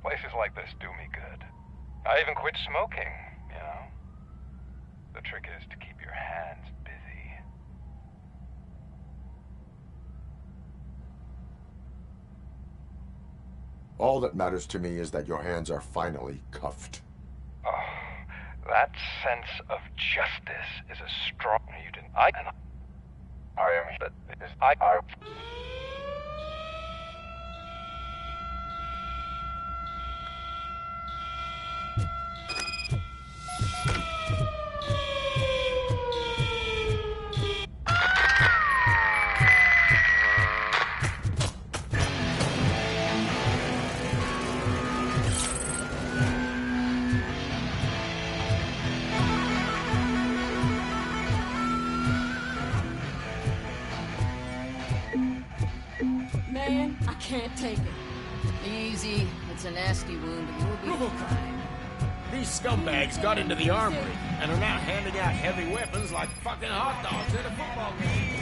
Places like this do me good. I even quit smoking, you know? The trick is to keep your hands busy. All that matters to me is that your hands are finally cuffed. Oh, that sense of justice is a strong... You didn't... I am... That is... I... Man, I can't take it. Easy. It's a nasty wound, but you'll be fine. These scumbags got into the armory and are now handing out heavy weapons like fucking hot dogs at a football game.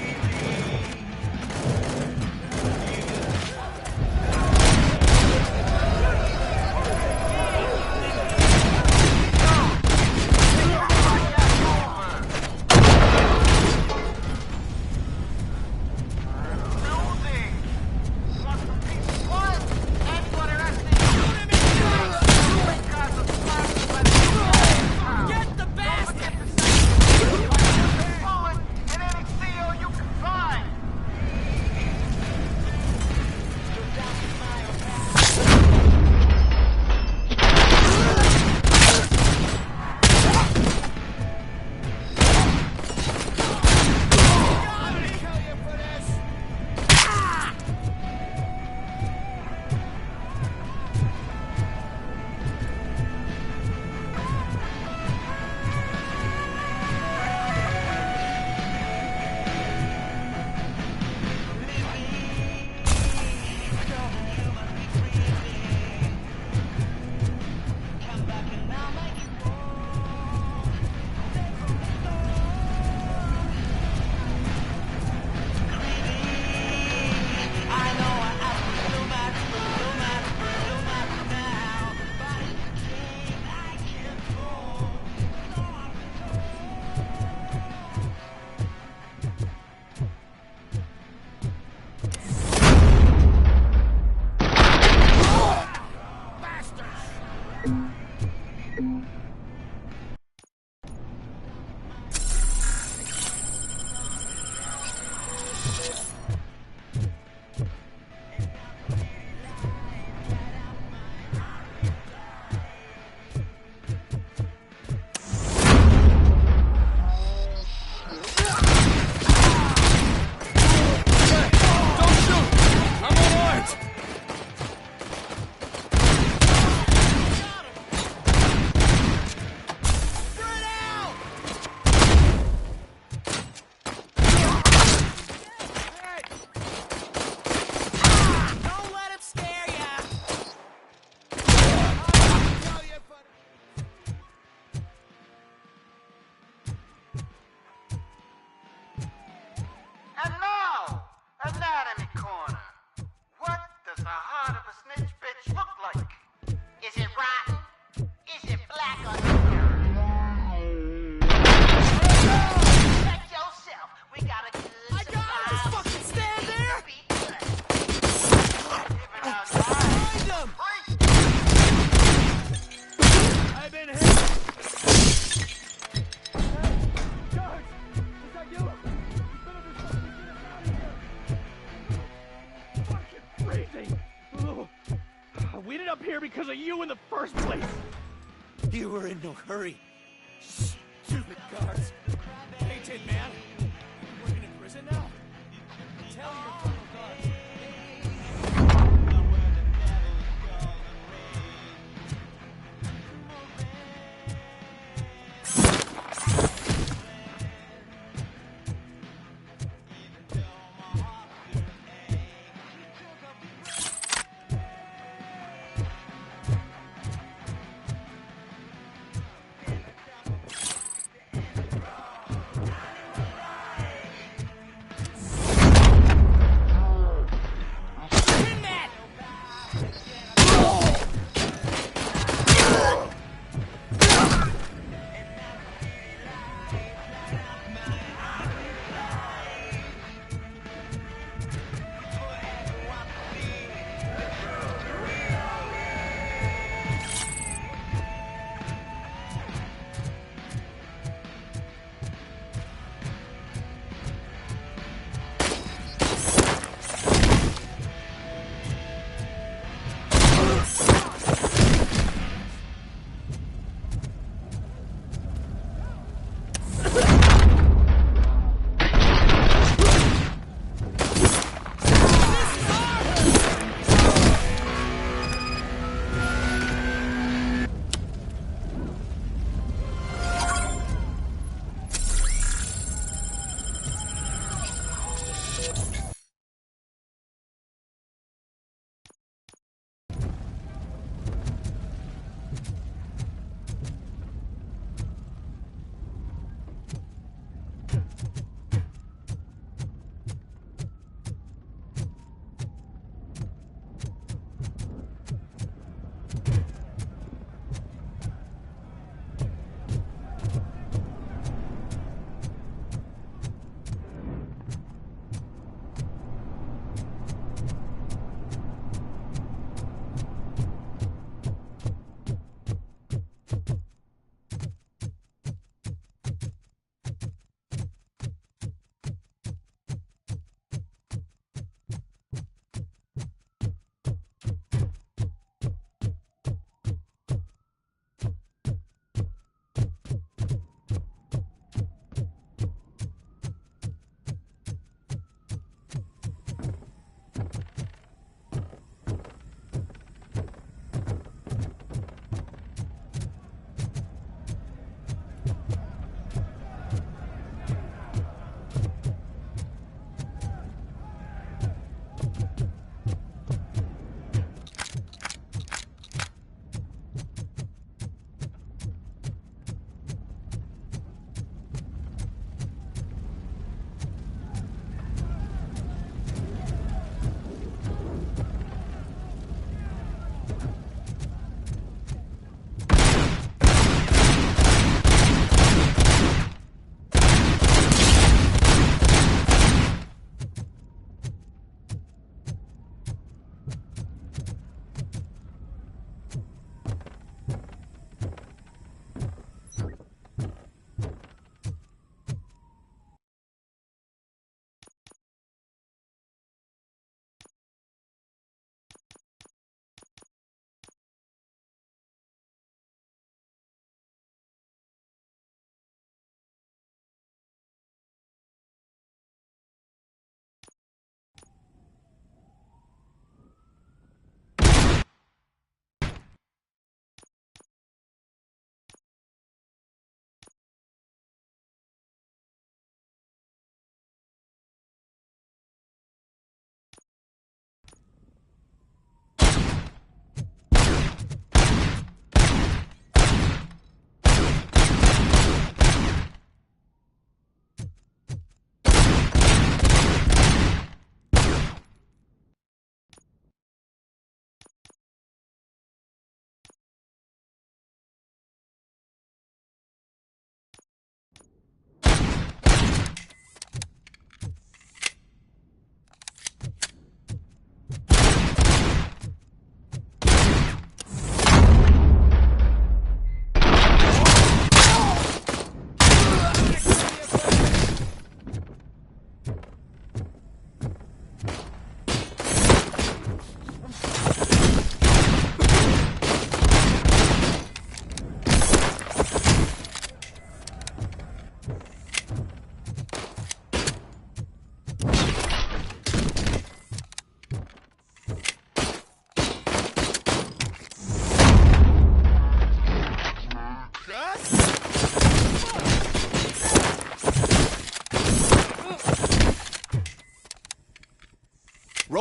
We ended up here because of you in the first place. You were in no hurry. Stupid guards. Hey, Tin Man. You working in prison now? Tell your fellow guards.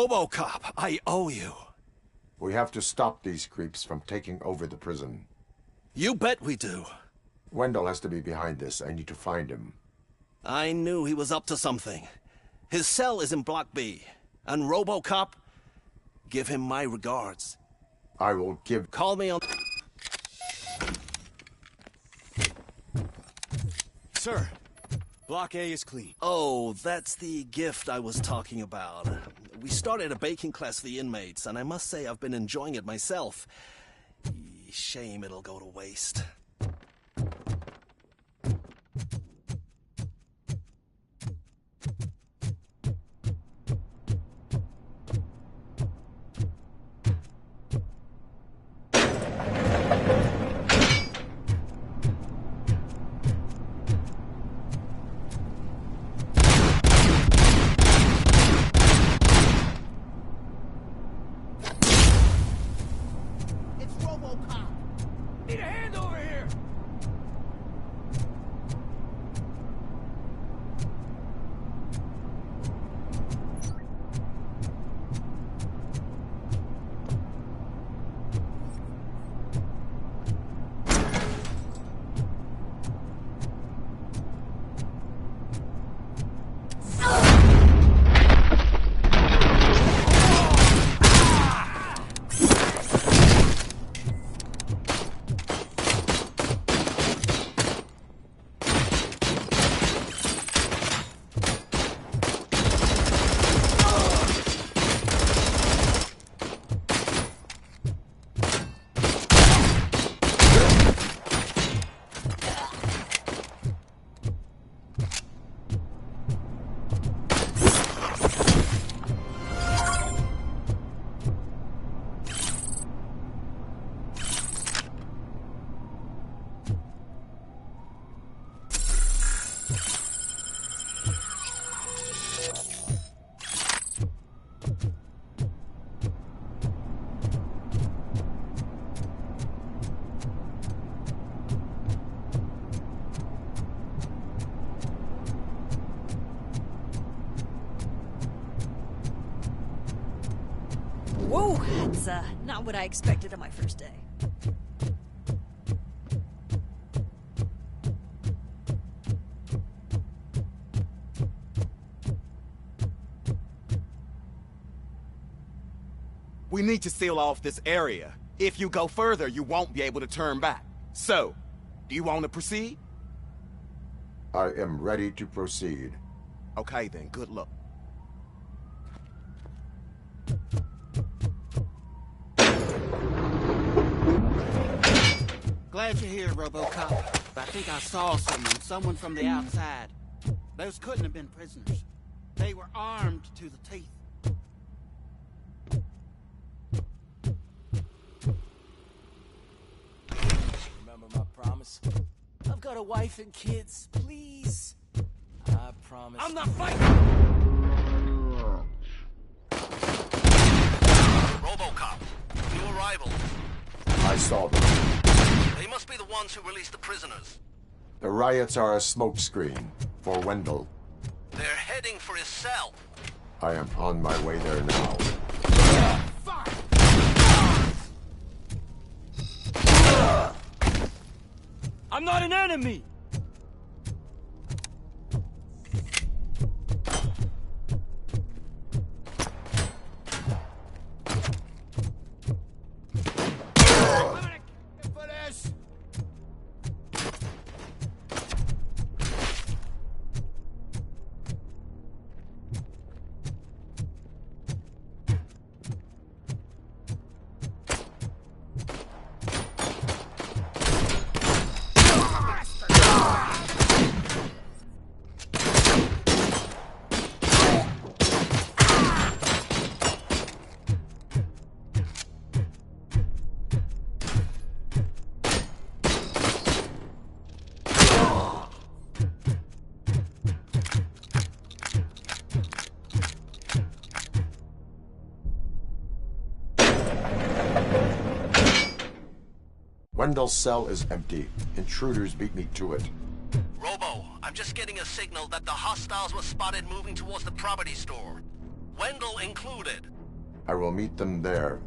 Robocop, I owe you. We have to stop these creeps from taking over the prison. You bet we do. Wendell has to be behind this. I need to find him. I knew he was up to something. His cell is in Block B. And Robocop, give him my regards. I will give... Call me on... Sir, Block A is clean. Oh, that's the gift I was talking about. We started a baking class for the inmates, and I must say I've been enjoying it myself. Shame it'll go to waste. Need a hand over here! Whoa, that's not what I expected on my first day. We need to seal off this area. If you go further, you won't be able to turn back. So, do you want to proceed? I am ready to proceed. Okay then, good luck. Glad you're here, Robocop. I think I saw someone from the outside. Those couldn't have been prisoners. They were armed to the teeth. Remember my promise? I've got a wife and kids. Please. I promise. I'm not fighting! Robocop, new arrival. I saw them. They must be the ones who released the prisoners. The riots are a smokescreen for Wendell. They're heading for his cell. I am on my way there now. I'm not an enemy! Wendell's cell is empty. Intruders beat me to it. Robo, I'm just getting a signal that the hostiles were spotted moving towards the property store. Wendell included. I will meet them there.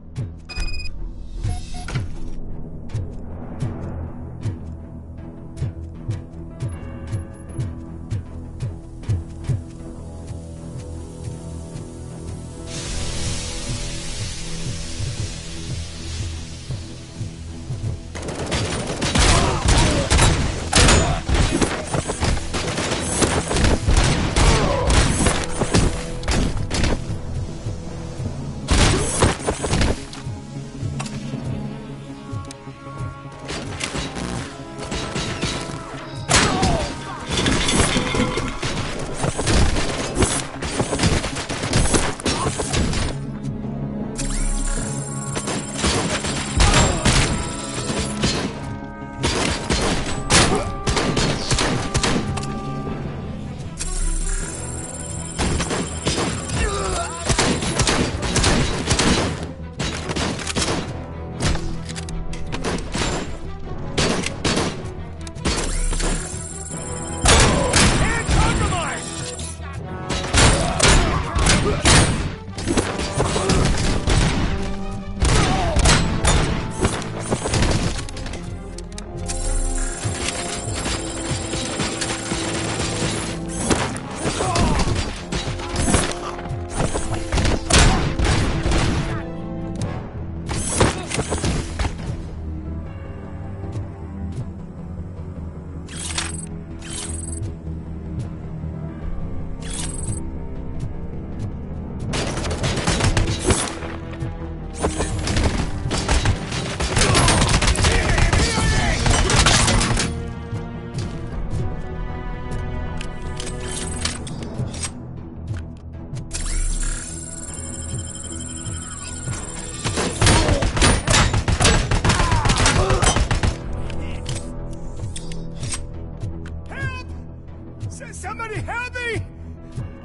Somebody help me!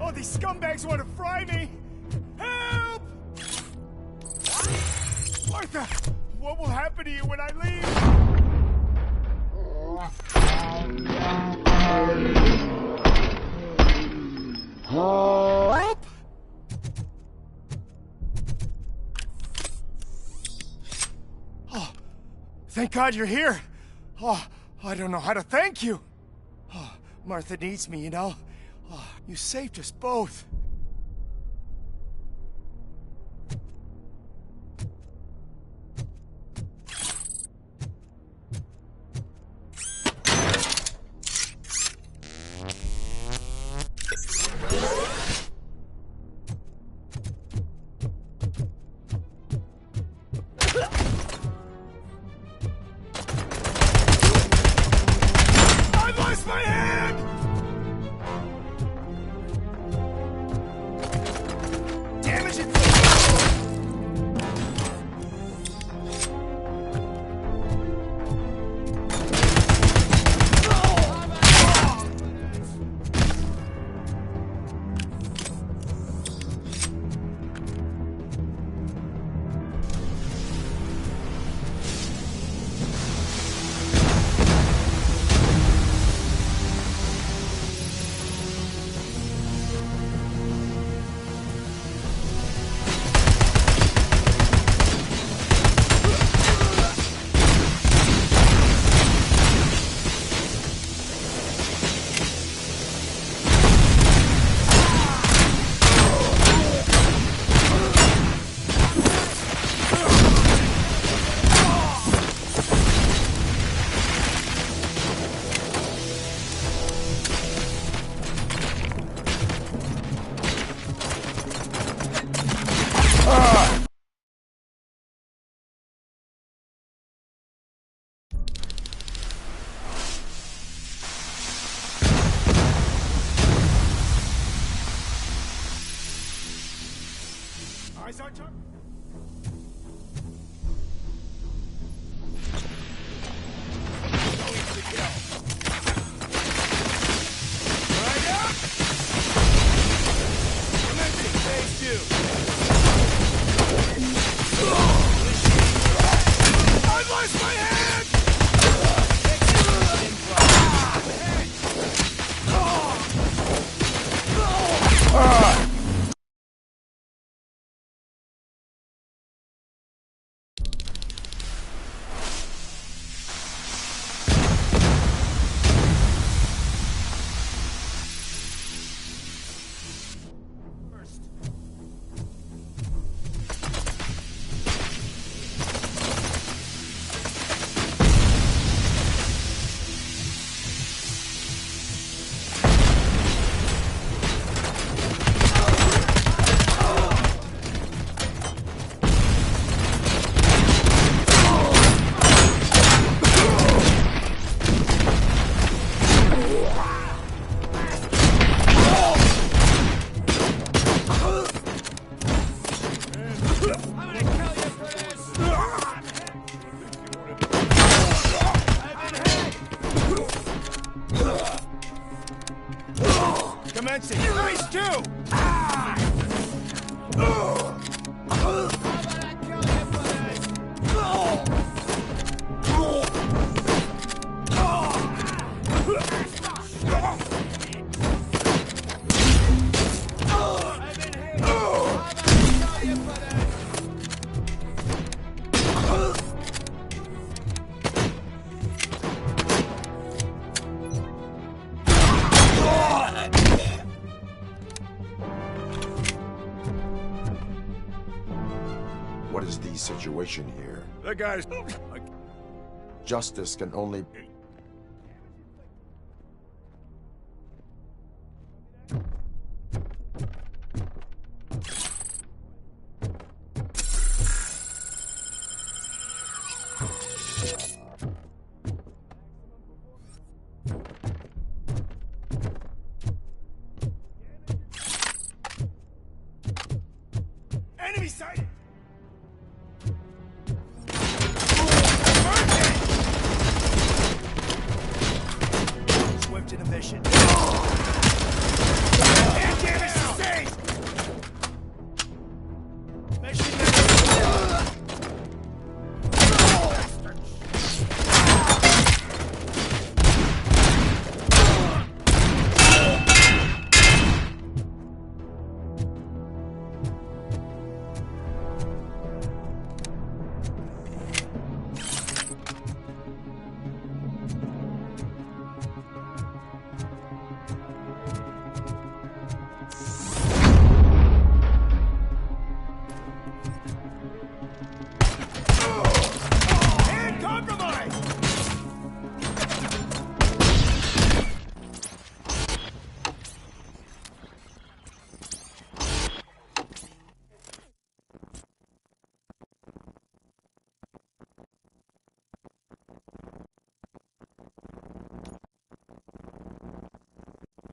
Oh, these scumbags want to fry me! Help! Martha, what will happen to you when I leave? Help! Oh, thank God you're here. Oh, I don't know how to thank you. Oh, Martha needs me, you know? Oh, you saved us both. I lost my hand! Damage it! Eyes on target. Going to kill. Right up. Commencing phase 2. I lost my hand. fencing. Nice too! What is the situation here? That guy's... Justice can only